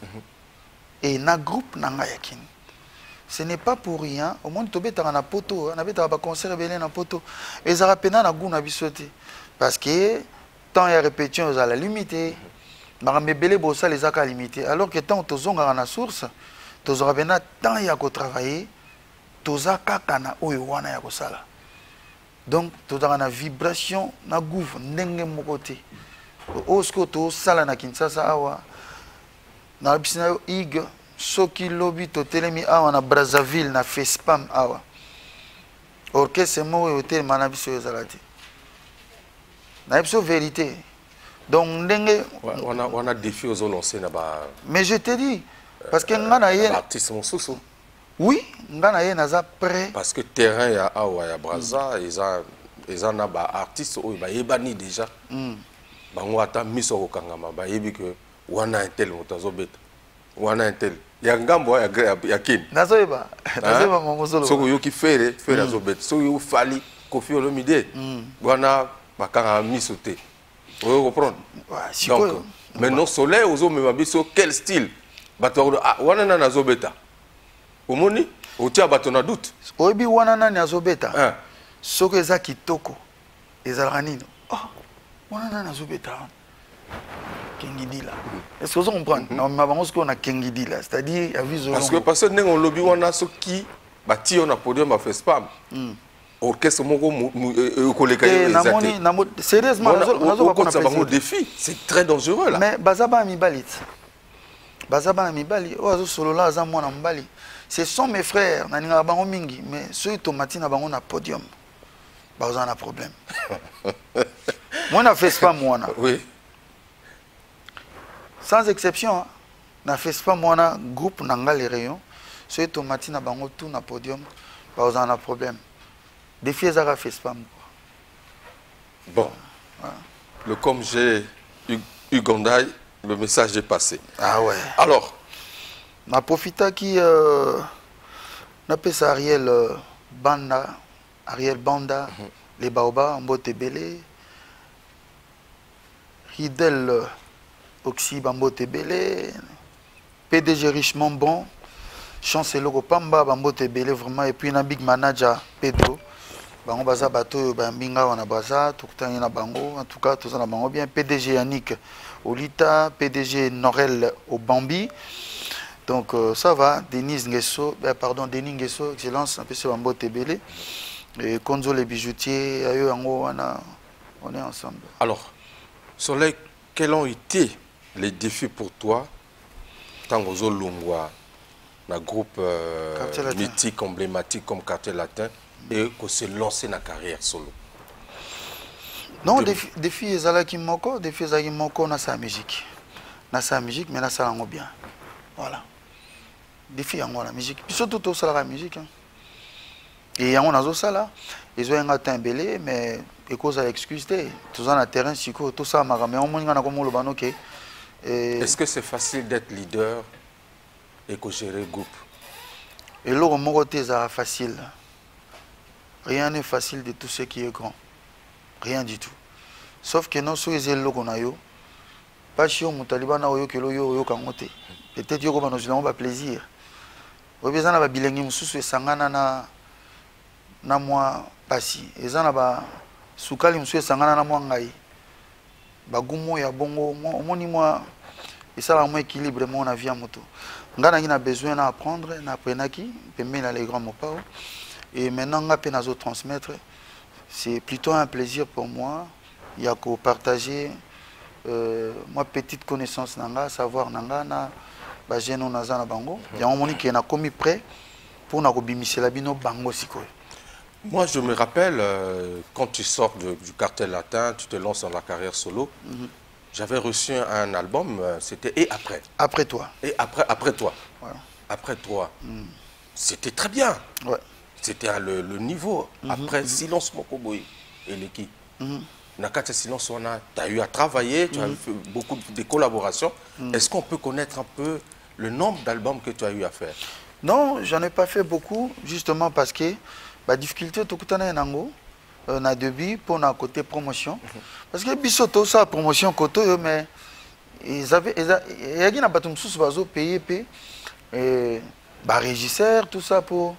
et na groupe nanga yakin. Ce n'est pas pour rien. Au moins tobé ta na poto, na beta ba concert belé na poto. Et ça rapena na goût na bisoté parce que tant ya répétition aux à la limité. Marambe belé bossa les aka limité. Alors que tant tozonga na source, tozora bena tant ya ko travailler, tozaka kana oyo wana ya ko sala. Donc tozara na vibration na gouv ndenge mokoté. Osko to sala na Kinshasa awa na bisina yo ig soki lobi to telemi awa na Brazzaville na Fespam awa orchestre mo hotel manabiso yo zalati na biso vérité donc ndenge on a défi aux lancés na ba mais je te dis parce que ngana ye artiste mosusu oui ngana ye naza prêt parce que terrain ya awa ya Brazza ils en a ba artiste oyo ba yebani déjà bango ata miso kokangama bayebi que wana un tel moto azobeta wana un tel ya ngambo ya kin nazoyeba mamosolo soko yoki fere azobeta soko yo fali Kofi Olomide wana bakanga miso te oyo comprendre donc maintenant soleil ozo mema biso quel style bato wana nana azobeta omoni otia bato na doute oyebi wana nani azobeta soko eza kitoko ezalaka nini on a un Kengidila. Est-ce que vous comprenez? On a Kengidila, c'est-à-dire il y a vu parce que on lobby on a ce qui bâti on a podium à Fespam. orchestre sérieusement on défi, c'est très dangereux là. Mais bazaba amibali. Bazaba amibali, oazo solo là za mwana mbali. Ce sont mes frères, naninga bango mingi, mais ceux tomati na bango na podium. Bazo na problème. Moi na fais pas moi na. Oui. Sans exception, hein, na fais pas moi na groupe nanga les rayons, ceux tomati na bango tout na podium, bazo na problème. Défi ezara fais pas moi. Bon. Voilà. Le comme j'ai Ugandaï, le message est passé. Ah ouais. Alors, na profita qui na pesa Ariel Banda, Ariel Banda, les Baoba, Mbote Belé, Ridel Oxy Bambote Belé, PDG Richement Bon, Chancelo Pamba Bambote Belé vraiment, et puis na big manager Pedro. Bango baza bato bambinga wana baza tukutani na bango en tout cas tous na bango bien PDG Yannick Olita, PDG Norel Obambi. Donc ça va, Denis Nguesso, Denis Nguesso, excellence, un peu sur Bambo Tebele, et Konzo les bijoutiers, on est ensemble. Alors, Soleil, quels ont été les défis pour toi, tant aux Olungwa, un groupe mythique, emblématique comme Quartier Latin, et qu'on s'est lancé dans la carrière solo? Non, défi ezala ki moko, défi ezala ki moko na sa musique. Na sa musique, mais na sa lango bien. Voilà. Défi yango la musique. Puis surtout tout ça la musique. Hein. Et yango nazo ça là, ils ont un tembelé mais et cause à excuse tout ça na terrain siko tout ça mara mais on monga na komo lobano ke. Est-ce que c'est facile d'être leader et que gérer le groupe? Et l'autre moko te ça facile. Rien n'est facile de tout ce qui est grand. Rien du tout. Sauf que non, si vous avez le pas si vous avez le peut-être que vous avez plaisir. Vous avez un bilingue, vous avez un mois passé. Vous avez un soukali, vous avez un mois ngai. Bagumo ya bongo, moni moi, et ça va équilibre mon avis à moto. Nous avons besoin d'apprendre, d'apprendre qui, de mettre les grands mots. Et maintenant, on a transmettre. C'est plutôt un plaisir pour moi. Il y a qu'à partager moi petite connaissance nanga, savoir nanga na bajeno naza na bango. Il y a un moment qui est commis prêt pour na kobimisser la bino bango siko. Moi, je me rappelle quand tu sors du Quartier Latin, tu te lances dans la carrière solo. J'avais reçu un album, c'était Et après. Après toi. Et après toi. Voilà. Après toi. C'était très bien. Ouais. C'était le niveau. Après Silence Mokoboy et l'équipe. Nakata Silence, tu as eu à travailler, tu as fait beaucoup de collaborations. Est-ce qu'on peut connaître un peu le nombre d'albums que tu as eu à faire? Non, j'en ai pas fait beaucoup, justement parce que la difficulté, tout le temps, on a début pour notre côté promotion. Parce que bisoto ça promotion côté mais ils avaient il y a qui n'a pas tout sous payé régisseur tout ça pour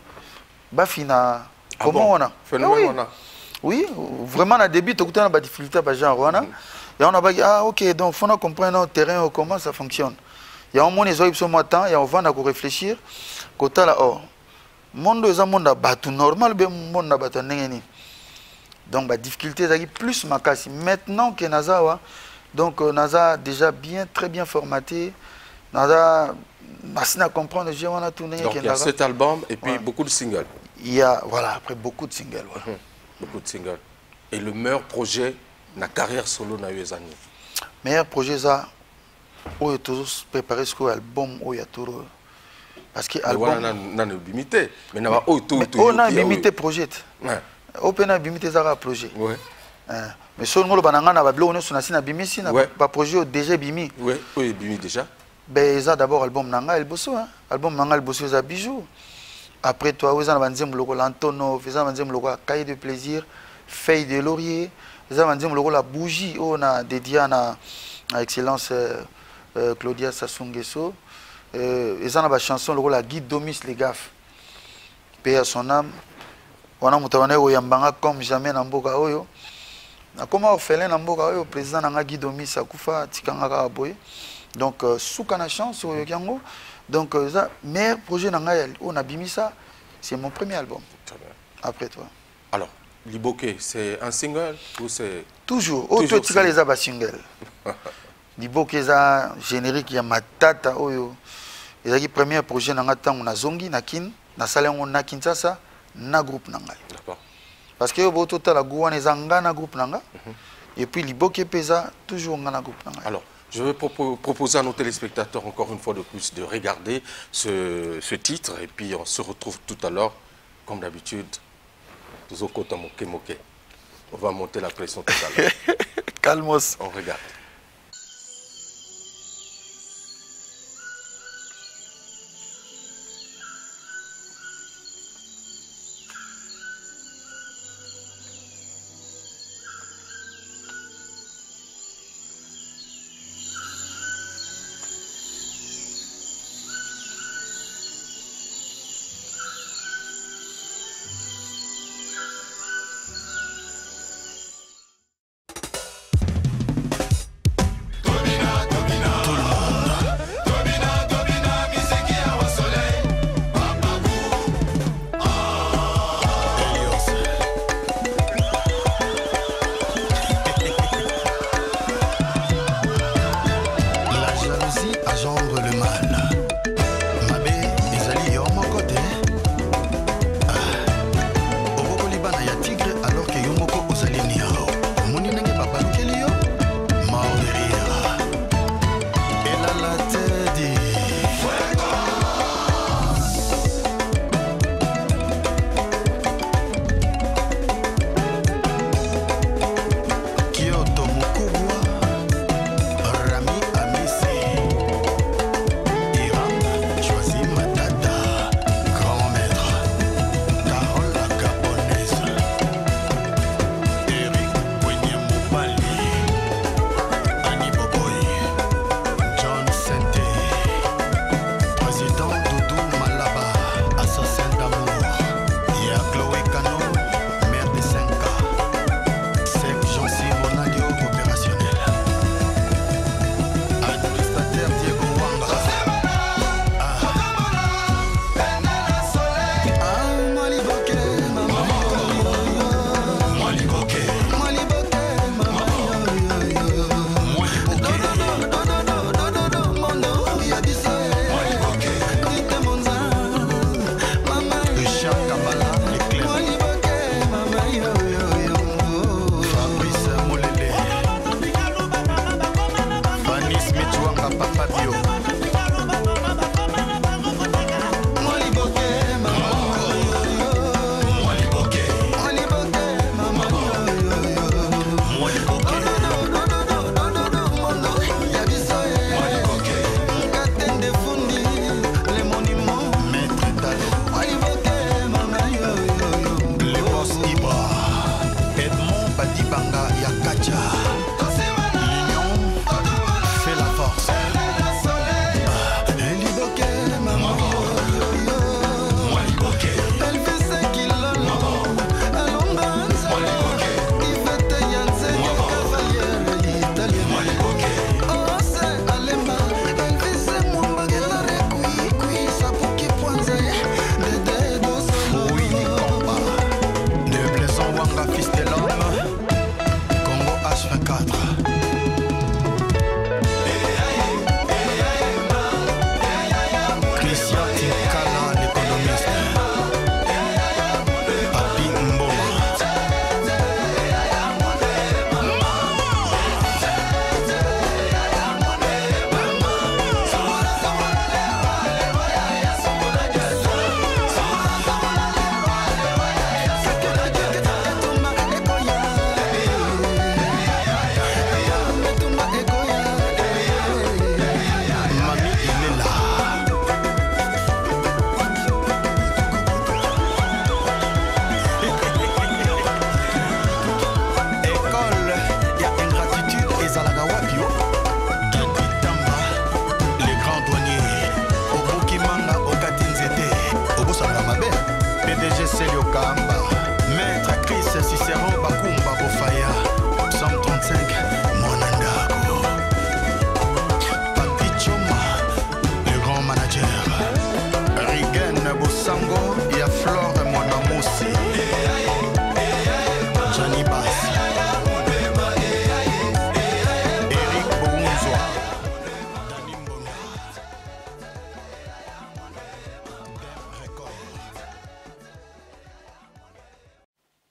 bafina comment on a oui vraiment à début tout le temps on a des difficultés à genre et on a dit ah ok donc faut comprendre le terrain comment ça fonctionne. Il y a un monde ils ont eu ce matin et on va réfléchir côté là oh monde est un monde à battre normal bien monde à battre n'engeni. Donc la difficulté est plus ma casse maintenant que Nazawa. Donc Naza déjà très bien formaté. Naza machine à comprendre j'ai on a tourné. Donc il y a cet album et puis beaucoup de singles. Il y a voilà après beaucoup de singles. Voilà. Beaucoup de singles. Et le meilleur projet na carrière solo na Yezani. Meilleur projet ça où est tous préparé ce album où il y a tout parce que album on a limité mais na on a limité projet. Open a bimité zara projet. Ouais. Mais sur le bananga na bablo on est sur bimisi na pas projet déjà bimi. Ouais, oui bimi déjà. Ben ça d'abord album nanga el bosso hein. Album nanga el bosso za bijou. Après toi vous en banzem loko l'antono, vous en banzem loko cahier de plaisir, feuille de laurier, vous en banzem loko la bougie on a dédié à excellence Claudia Sassou-Nguesso. Ils en a chanson loko la guide Domis les gaffes. Paix à son âme. On a monté yambanga comme jamais na mboka oyo na koma orphelin na mboka oyo président nanga Guy Domis akufa tikanga ka boye donc souka na chance oyo yango donc ça meilleur projet nanga on a bimisa c'est mon premier album après toi. Alors, Liboke, c'est un single ou c'est... Toujours. Autre tika les aba single. Liboke za générique ya matata oyo. Ezaki premier projet nanga tango na zongi na kin na salengo na Kinshasa na groupe nanga. D'accord. Parce que au total la gouane ezanga na groupe nanga. Et puis Liboke pesa toujours na groupe nanga. Alors, je vais proposer à nos téléspectateurs encore une fois de plus de regarder ce titre et puis on se retrouve tout à l'heure comme d'habitude. On va monter la pression tout à l'heure. Calmos. On regarde.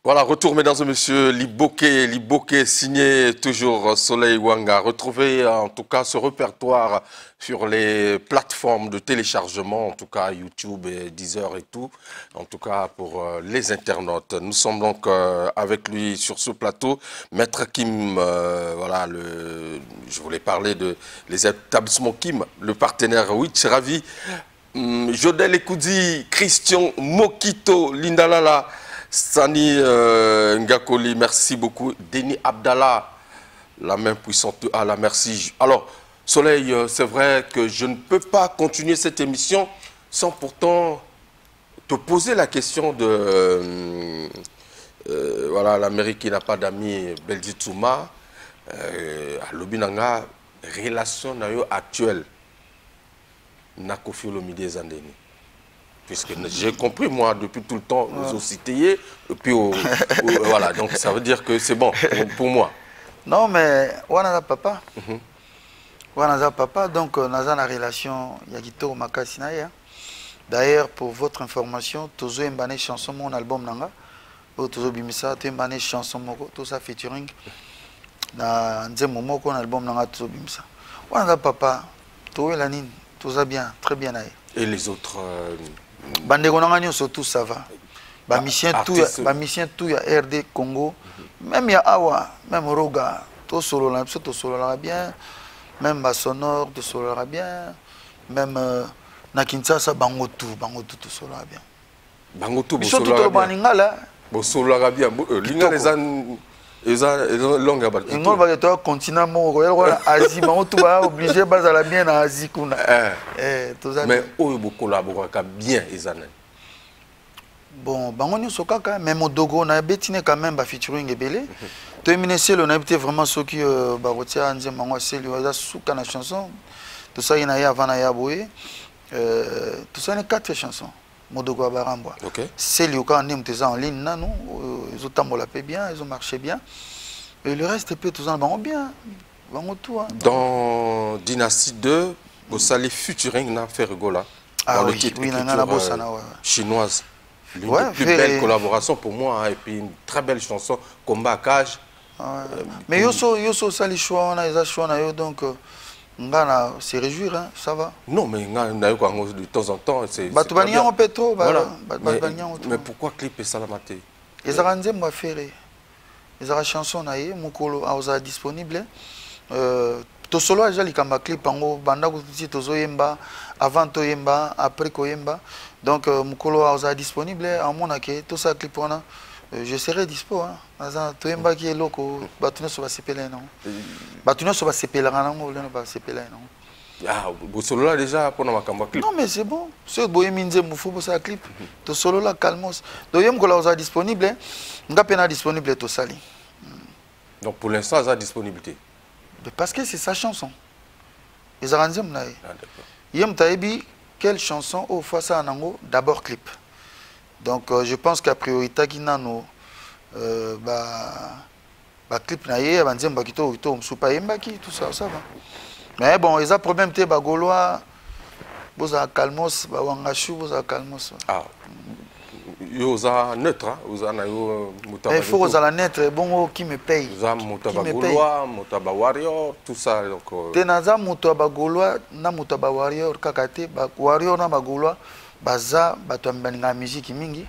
Voilà, retour mesdames et messieurs, Liboké signé toujours Soleil Wanga. Retrouvez en tout cas ce répertoire sur les plateformes de téléchargement, en tout cas YouTube et Deezer et tout, en tout cas pour les internautes. Nous sommes donc avec lui sur ce plateau, Maître Kim, voilà, je voulais parler de les établissements Kim, le partenaire Witch Ravi, Jodel Ekoudi, Christian Mokito, Lindalala, Sani Ngakoli, merci beaucoup. Denis Abdallah, la main puissante, la merci. Alors, Soleil, c'est vrai que je ne peux pas continuer cette émission sans pourtant te poser la question de voilà, l'Amérique qui n'a pas d'amis, Beldi Touma, à Lobinanga, relation actuelle, Nakofi Olomide Zandeni. Puisque j'ai compris, moi, depuis tout le temps, aux cités, et puis voilà, donc ça veut dire que c'est bon pour moi. Non, mais on a papa. On a papa, donc on a une relation, Yagito Makasinaïa. D'ailleurs, pour votre information, Tozo Mbane chanson, mon album Nanga, Tozo Bimisa, Mbane chanson, tout ça featuring, dans Nzemo, mon album Nanga, Tozo Bimisa. On a papa, Tozo Lanine, tout ça bien, très bien. Et les autres Bandégonanga surtout ça va. Bamisien tout ya RD Congo, même ya Awa, même Roga, tout solo là bien, même Basonor tout solo là bien, même na Kinshasa bango tout solo là bien. Bango tout solo là bien. Solo là bien. Linga les longue abal. Ngol ba to continent mo ko Asie bango tout ba obligé base la bien na Asie kuna. Mais oyo bo collaborer bien ezana. Bon, bango nyo sokaka même Modogo na betine quand même ba featuring ebele. To émincer le n'habité vraiment ceux qui ba rotia anze mango seli wa suka na chanson. Tout ça ina ya avant na ya boye. Tout ça les 4 chansons. Modogo Barambwa. C'est lui quand on est en ligne, non, ils ont tambola bien, ils ont marché bien. Et le reste, peut tous en bien. Tout, hein. Dans Dynastie 2, vous allez featuring na Fergola. Ah dans oui, le titre oui, chinoise. L'une des plus belles collaborations pour moi, hein, et puis une très belle chanson, Combat à Cage. Mais Yoso Sali Choua, donc. C'est réjouir, hein, ça va. Non, mais de temps en temps, c'est. Mais pourquoi clip et salamate? Les Arandais m'ont fait. Les Arandais chansons, Mukolo, a disponible. Tosolo a déjà les clip, Banda Tozo Yemba, avant Toyemba, après Koyemba. Donc, Mukolo a disponible. En mon aké, tout ça clip, je serai dispo. Toyemba qui est loco, Batuno va s'épeler, non? Batuno va s'épeler, non? Va s'épeler, non? Ah, vous solo là déjà pour ma clip. Non, mais c'est bon. Ce bohéminze moufou pour ça clip. To solo là calmos. Donc yem ko la disponible. Nga pena disponible to sali. Donc pour l'instant ça a disponibilité. Parce que c'est sa chanson. Les arrangements là. Yem taebi quelle chanson au face à nango d'abord clip. Donc je pense qu'à priorité qui n'a no clip na ye banzem bakito msupa yemba qui tout ça ça va. Mais bon, ils ont problème te bagolois, vous avez calmos, bawangachou, vous avez calmos. Ah, vous avez neutre, vous avez il faut que vous avez neutre, bon qui me paye. Vous avez moutaba moutaba warrior, tout ça donc. Tenaza moutaba golois, na moutaba warrior, kakate, warrior na bagolois, baza batambanga musique mingi,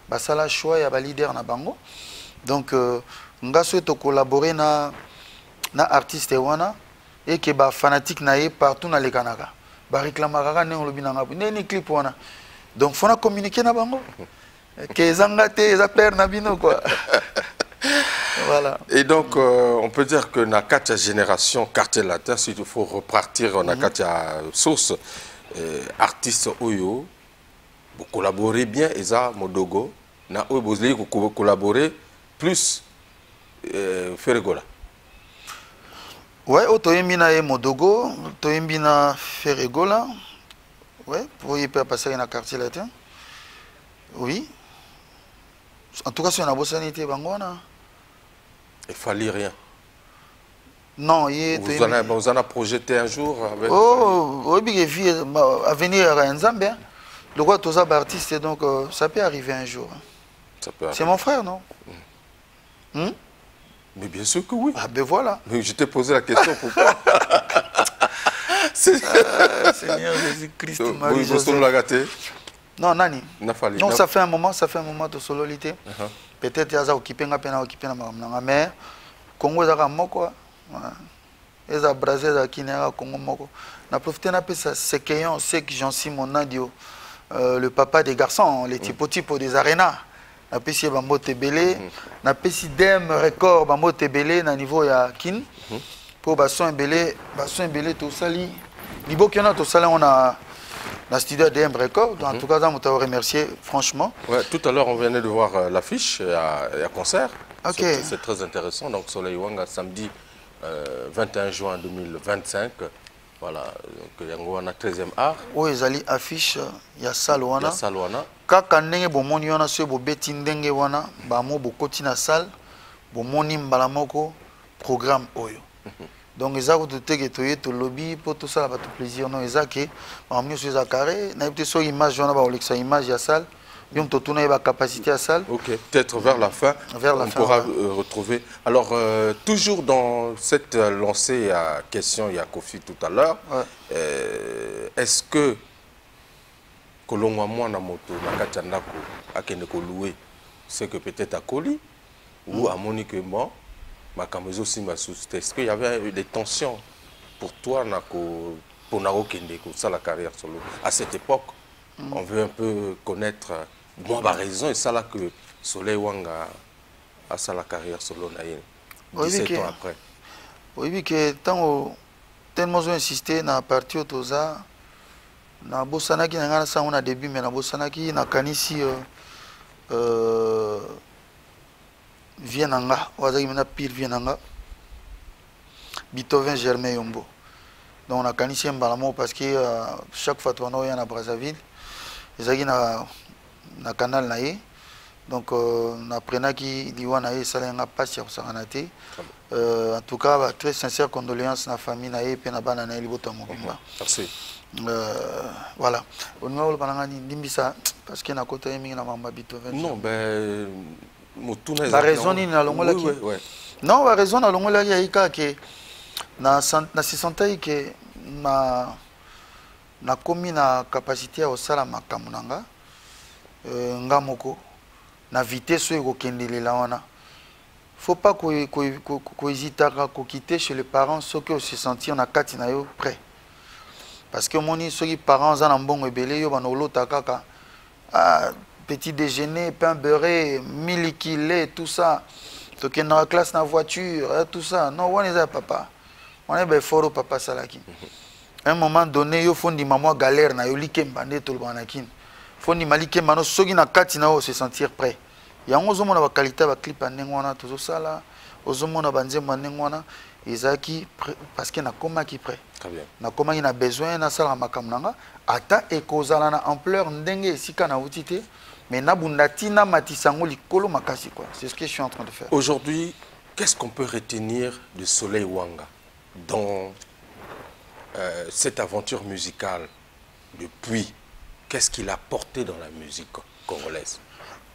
basala choix ya ba leader na bango. Donc nga souhaite collaborer na artiste wana. Et que les fanatiques naïe partout dans les Canada. Ba réclamera ne on binanga ni clip wana. Donc faut na communiquer na bango. Que zangate za père na bino quoi. Voilà. Et donc on peut dire que na 4 génération cartel latin s'il faut repartir on a 4 sources artistes oyo vous collaborer bien eza Modogo na oyo vous collaborer plus Fergola. Ouais, Otoyembina et Modogo, Toyembina Ferregola. Ouais, pour y passer dans le quartier latin. Oui. En tout cas, si on a beau sanité, Bangona. Il fallait rien. Non, vous en avez projeté un jour avec. Oh, oui, à venir à Nzambé. Le roi tous artistes, donc ça peut arriver un jour. C'est mon frère, non? Mais bien sûr que oui. Ah ben voilà. Mais je t'ai posé la question pourquoi. Seigneur Jésus-Christ, Marie-Joseph. Non, Nani. Non, ça fait un moment de sololité. Peut-être qu'il y a occupé un peu occupé mais Congo est moko. Les Brésil est Kinera Congo moko. Na profité na pesa c'est que Jean Simon Nadio, le papa des garçons, les typos des arénas. Na pesi bambo tebele, na pesi dem record bambo tebele na niveau ya kin. Pour basson belé tout sali. Niveau qu'il y en a tout sali on a la studio DM Record. En tout cas, on t'a remercié, franchement. Ouais, tout à l'heure, on venait de voir l'affiche à concert. Ok. C'est très intéressant. Donc, Soleil Wanga, samedi 21 juin 2025. Voilà, donc, il y a 13e art. Oui, ils allaient affiche, il y a salle. Il y a salle. Quand on est bon, on y a ce beau betindenge wana, bah mo beaucoup na salle, bon moni mbalamoko programme oyo. Donc, ils ont tout lobby pour tout ça, tout plaisir. Non, ils ont que, en mieux sur carré, n'a pas sur image, on a pas image à salle, ils ont tout la capacité à salle. Ok, peut-être vers la fin, on pourra retrouver. Alors, toujours dans cette lancée à question, il y a Kofi tout à l'heure. Est-ce que Kolongwa Mwana Moto, Nakachandako, Akeneko loué, c'est que peut-être à Koli ou à Monique Mban? Est-ce qu'il y avait des tensions pour toi pour ça la carrière solo à cette époque? On veut un peu connaître la raison et ça là que Soleil Wanga a ça la carrière solo 17 ans après. Oui, que tant tellement j'ai insisté na partie autoza na bosanaki na ngana ça on a début mais na bosanaki na kanisi Vienanga, wazaki mena pire Vienanga, Beethoven Germain Yombo. Donc on a canissé un balamo parce que chaque fois qu'on est à Brazzaville, ils ont na canal naïe. Donc on a pris qui diwa naïe, ça n'a pas si on en tout cas, très sincère condoléances à la famille naïe et na bana naïe liboto mobimba. Merci. Voilà. On nous a parlé de parce qu'il y a un côté mingi na mamba Beethoven. Non, ben la raison ni na longola ki non la raison na longola ya ika ke na se sentai ke na komi na capacité au sala makamunanga ngamoko na vitesse ko kendelela wana faut pas ko hésiter ko quitter chez les parents ce que se sentir na kati na yo prêt parce que moni soki parents za na mbongo ebele yo bana olota kaka petit déjeuner, pain beurré, miliki, tout ça. Donc, il y a dans la classe, dans la voiture, tout ça. Non, on est papa. On est fort au papa Salaki. À un moment donné, il faut que maman galère, il faut que maman tout le monde. Il faut que maman sogi na kati na se sentir prêt. Il y a une qualité de clip à n'engwana tout ça là. Ozomona banze manengwana ezaki parce que na koma qui prêt. Très bien. Na koma il a besoin na sala makamnanga ata ekozala na ampleur ndenge esika na utité. Mais Nabundatina Matisango Likolo Makasi quoi. C'est ce que je suis en train de faire. Aujourd'hui, qu'est-ce qu'on peut retenir de Soleil Wanga dans cette aventure musicale depuis? Qu'est-ce qu'il a porté dans la musique congolaise?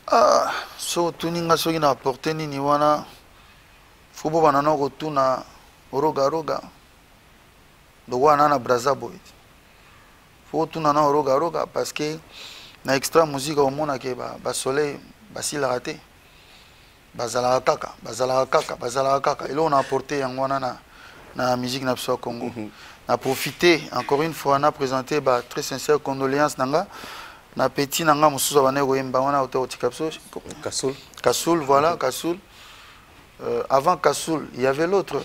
Ah, so tuninga so ina apporté nini wana. Fubo banana rotuna roga roga. Do wana na Brazzaville. Fubo tuna na roga roga parce que na extra musique au monde ke ba soleil basila raté bazala kaka et là on a apporté yangwana na musique na so Congo na profité encore une fois on a présenté très sincère condoléances nanga na petit nanga musuza bana ko yemba wana auto tikapso Kassoul voilà Kassoul avant Kassoul il y avait l'autre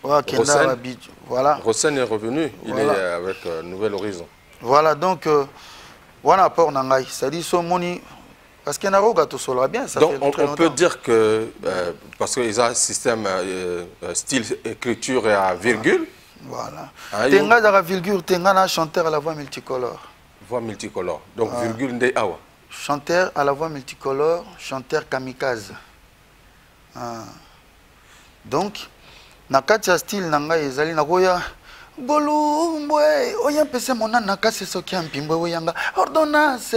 Rosen, voilà. Rosen est revenu, il est avec Nouvel Horizon. Voilà, donc, voilà apport Nangai. C'est-à-dire, son moni, parce qu'il y a un roga tout seul, bien. Ça donc, fait on peut dire que, parce qu'ils ont un système style écriture et à virgule. Voilà. Tenga dans la virgule, Tenga un chanteur à la voix multicolore. Voix multicolore. Donc, virgule de Awa. Chanteur à la voix multicolore, chanteur kamikaze. Donc, na kati ya style nanga ezali nakoya Bolumbwe, oya pese monana kase soki ampimbwe oyanga ordonnance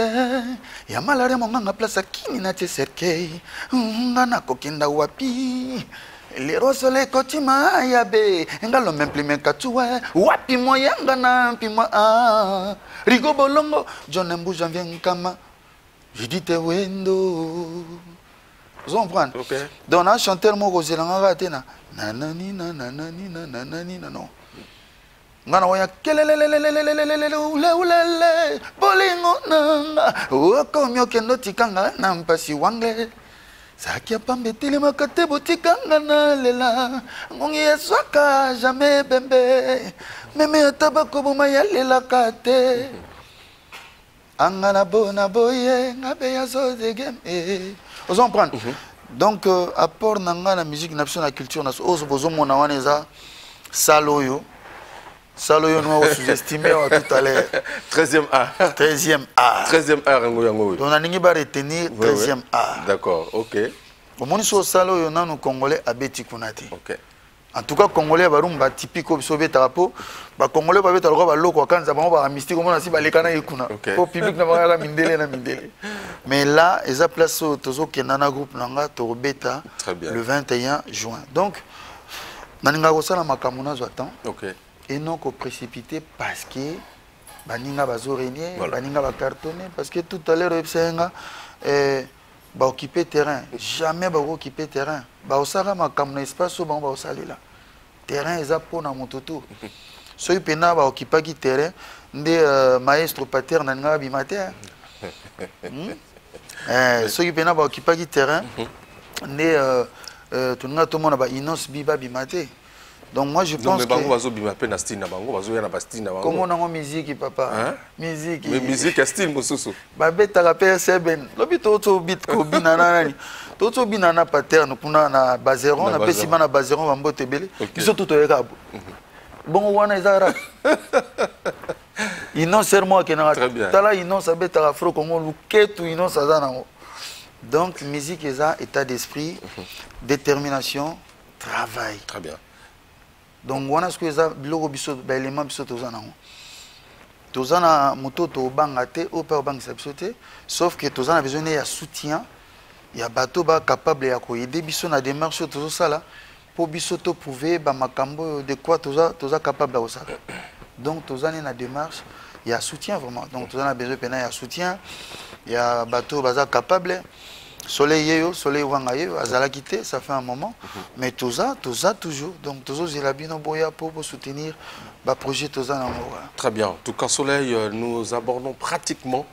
ya malaria monganga place kini na teserkei ngana kokinda wapi lero sole kotima yabe ngalo memplime katuwe wapi moyanga na mpima rigo bolongo John Mbu janvier kama Judith Wendo. Vous comprenez? Okay. Donc on a chanté le mot Roselanga Gatena nanani nanani nanani non. Ngana waya kelelelelelelelelele ulele bolingo nanga okomyo kendo tikanga na mpasi wange sakia pambe tilima kate botikanga na lela ngongi eswaka jamais bembe meme atabako boma ya lela kate angana bona boye ngabe ya zodegem vous comprenez? Donc apport nanga na musique na la culture na ozo bozo mona waneza saloyo Saloyo nous sous-estimé tout à l'heure. 13e A. 13e A. 13e A, donc on a n'ingi ba retenir 13e A. D'accord, ok. Au moins sur Saloyo nous Congolais abeti kunati. Ok. En tout cas Congolais barumba typique biso betarapo, ba Congolais ba betalo ba loko kanza ba ba mystique comme on a si ba lekana yekuna. Pour public na ba mindele na mindele. Mais là, eza place au tozo kenana groupe nanga to beta le 21 juin. Donc naninga ko sala makamuna zo attend. OK. Et non qu'on précipité parce que baninga bazo régner, baninga ba cartonner parce que tout à l'heure ebsenga ba occuper terrain, jamais ba occuper terrain. Ba osara makamuna espace ba osalela. Terrain eza pona mototo. Soy pena ba occuper ki terrain nde maestro pater naninga bimate. Soy pena ba occuper ki terrain nde tunga to mona ba inos biba bimate. Donc moi je pense que comment on a musique papa hein? Musique mais musique est style mususu babeta la PSB lobi toto bit ko binana nani toto binana paterne kuna na bazeron na pesima na bazeron ba mbote belé biso toto yeka bon wana ezara ino sermo ke na tala ino sabeta la fro kongo luketu ino sazana. Donc musique eza état d'esprit, détermination, travail. Très bien. Donc wana ce que ça biloko biso ba élément biso tozana tozana moto to banga te au père banga biso te sauf que tozana besoin ya soutien ya bato ba capable ya ko aider biso na démarche tozo sala pour biso to prouver ba makambo de quoi toza capable de ça. Donc tozana na démarche ya soutien vraiment. Donc tozana besoin pena ya soutien ya bato baza capable. Soleil yeyo, soleil wangayo, azala quitté, ça fait un moment. Mais toza toujours. Donc tozo zilabino boya pour soutenir le projet toza na moa. Très bien. En tout cas, Soleil, nous abordons pratiquement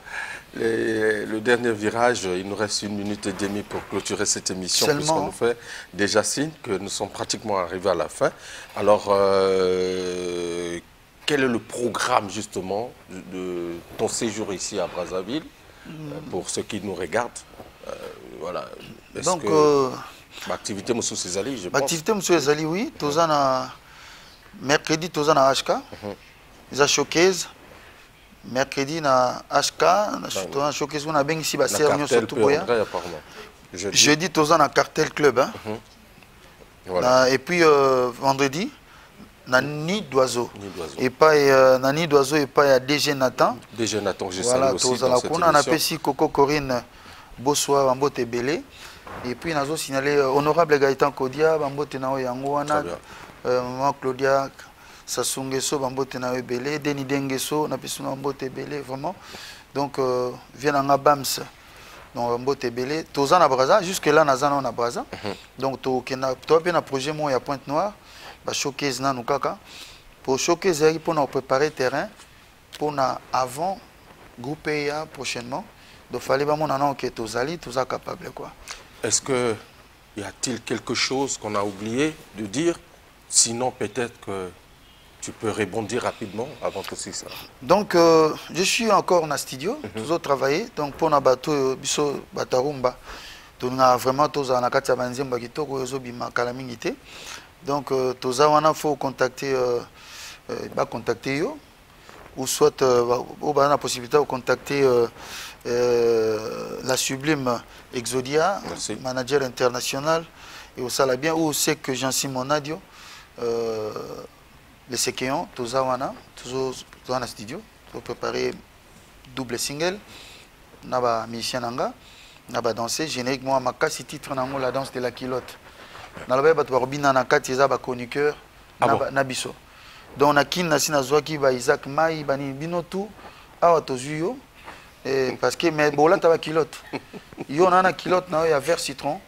le dernier virage. Il nous reste 1 minute et demie pour clôturer cette émission. Puisqu'on nous fait déjà signe que nous sommes pratiquement arrivés à la fin. Alors, quel est le programme justement de ton séjour ici à Brazzaville pour ceux qui nous regardent? Voilà. Donc, l'activité Moussou Césali, je pense. L'activité Moussou Césali, oui. Mercredi, tu as na HK. Ils ont showcase. Mercredi, na HK. Tu as showcase. On a bien ici, jeudi, tu as na Cartel Club. Voilà. Et puis, vendredi, na Nid d'Oiseau. Et pas na Nid d'Oiseau et pas à DG Nathan. DG Nathan, je voilà, salue aussi dans cette émission. On a appelé Coco Corinne. Bonsoir, Bambote Belé. Et puis, nous avons signalé honorable Gaëtan Kodia, Bambote Nao Yangouana, Maman Claudia Sassungeso, Bambote Nao Belé, Denis Dengeso, Napisuna Bambote Belé, vraiment. Donc, viens en Bams, donc Bambote Belé. Tous en Abraza, jusque-là, nous avons en Abraza. Donc, tu as un projet, moi, à Pointe-Noire, showcase Nanou Kaka. Pour showcase, pour nous préparer le terrain, pour nous avant, grouper prochainement. Donc, il fallait que tu sois capable. Est-ce que y a-t-il quelque chose qu'on a oublié de dire? Sinon, peut-être que tu peux rebondir rapidement avant tout ça. Donc, je suis encore en studio, toujours travaillé. Donc, pour nous bateau, biso batarumba, tu as vraiment tous en akatia banzemba kitoko yozo bima kalamingité. Donc, tous il faut contacter, yo, ou soit, on a la possibilité de contacter. La Sublime Exodia, manager international, et au Salabien, où c'est que Jean-Simon Nadio, le Sekeon, Tozawana, toujours dans le studio, pour préparer double single, naba musicien nanga, naba danser générique moi ma casse titre nango la danse de la culotte. Naloba ba tobina na kati za ba chroniqueur na biso. Donc na kin na sina zwaki ba Isaac Mai bani binotu awa tozuyo parce que mais bola ta ba culotte. Yo na culotte na ya vert citron.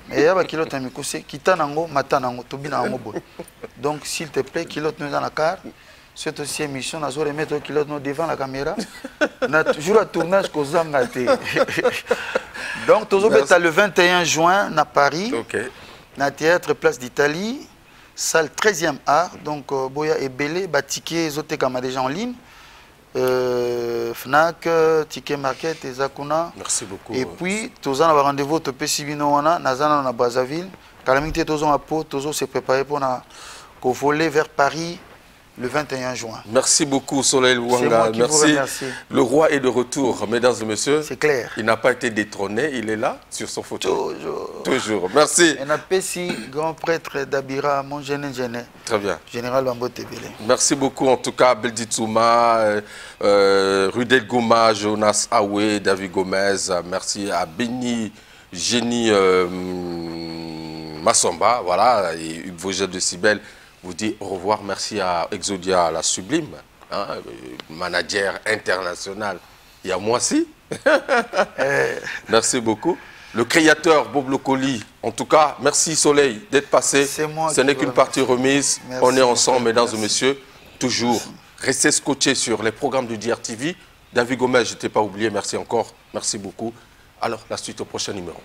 Mais ya ba culotte mi kose kita nango mata nango tobina nango bo. Donc s'il te plaît culotte nous dans la car. Cette aussi émission, nous allons remettre devant la caméra. On a toujours un tournage qu'on a raté. Donc, tout le 21 juin à Paris, dans le théâtre Place d'Italie, salle 13e art. Donc, Boya et Belé, ticket, zoté comme déjà en ligne. Fnac, Ticket Market et Zakuna. Merci beaucoup. Et puis, tous un rendez-vous au Pessibino, Nazana, à Brazzaville. Calamité, tous un pot, tous se préparer pour voler vers Paris. Le 21 juin. Merci beaucoup Soleil Luanga. Merci. Le roi est de retour, mesdames et messieurs. C'est clair. Il n'a pas été détrôné, il est là sur son fauteuil. Toujours. Toujours. Merci. Et Napesi, grand prêtre d'Abira, mon gêné. Très bien. Général Bambo Tebele. Merci beaucoup en tout cas Belditsuma, Rudel Gouma, Jonas Awe, David Gomez. Merci à Béni Génie Massamba, voilà, et Hugues Vogel de Cybèle. Vous dit au revoir, merci à Exodia la Sublime, hein, manager international. Il y a moi aussi. Merci beaucoup. Le créateur Bob Locoli, en tout cas, merci Soleil d'être passé. Ce n'est qu'une partie remise. Merci. On est ensemble, mesdames et messieurs, toujours. Restez scotchés sur les programmes du DRTV. David Gomez, je ne t'ai pas oublié, merci encore. Merci beaucoup. Alors, la suite au prochain numéro.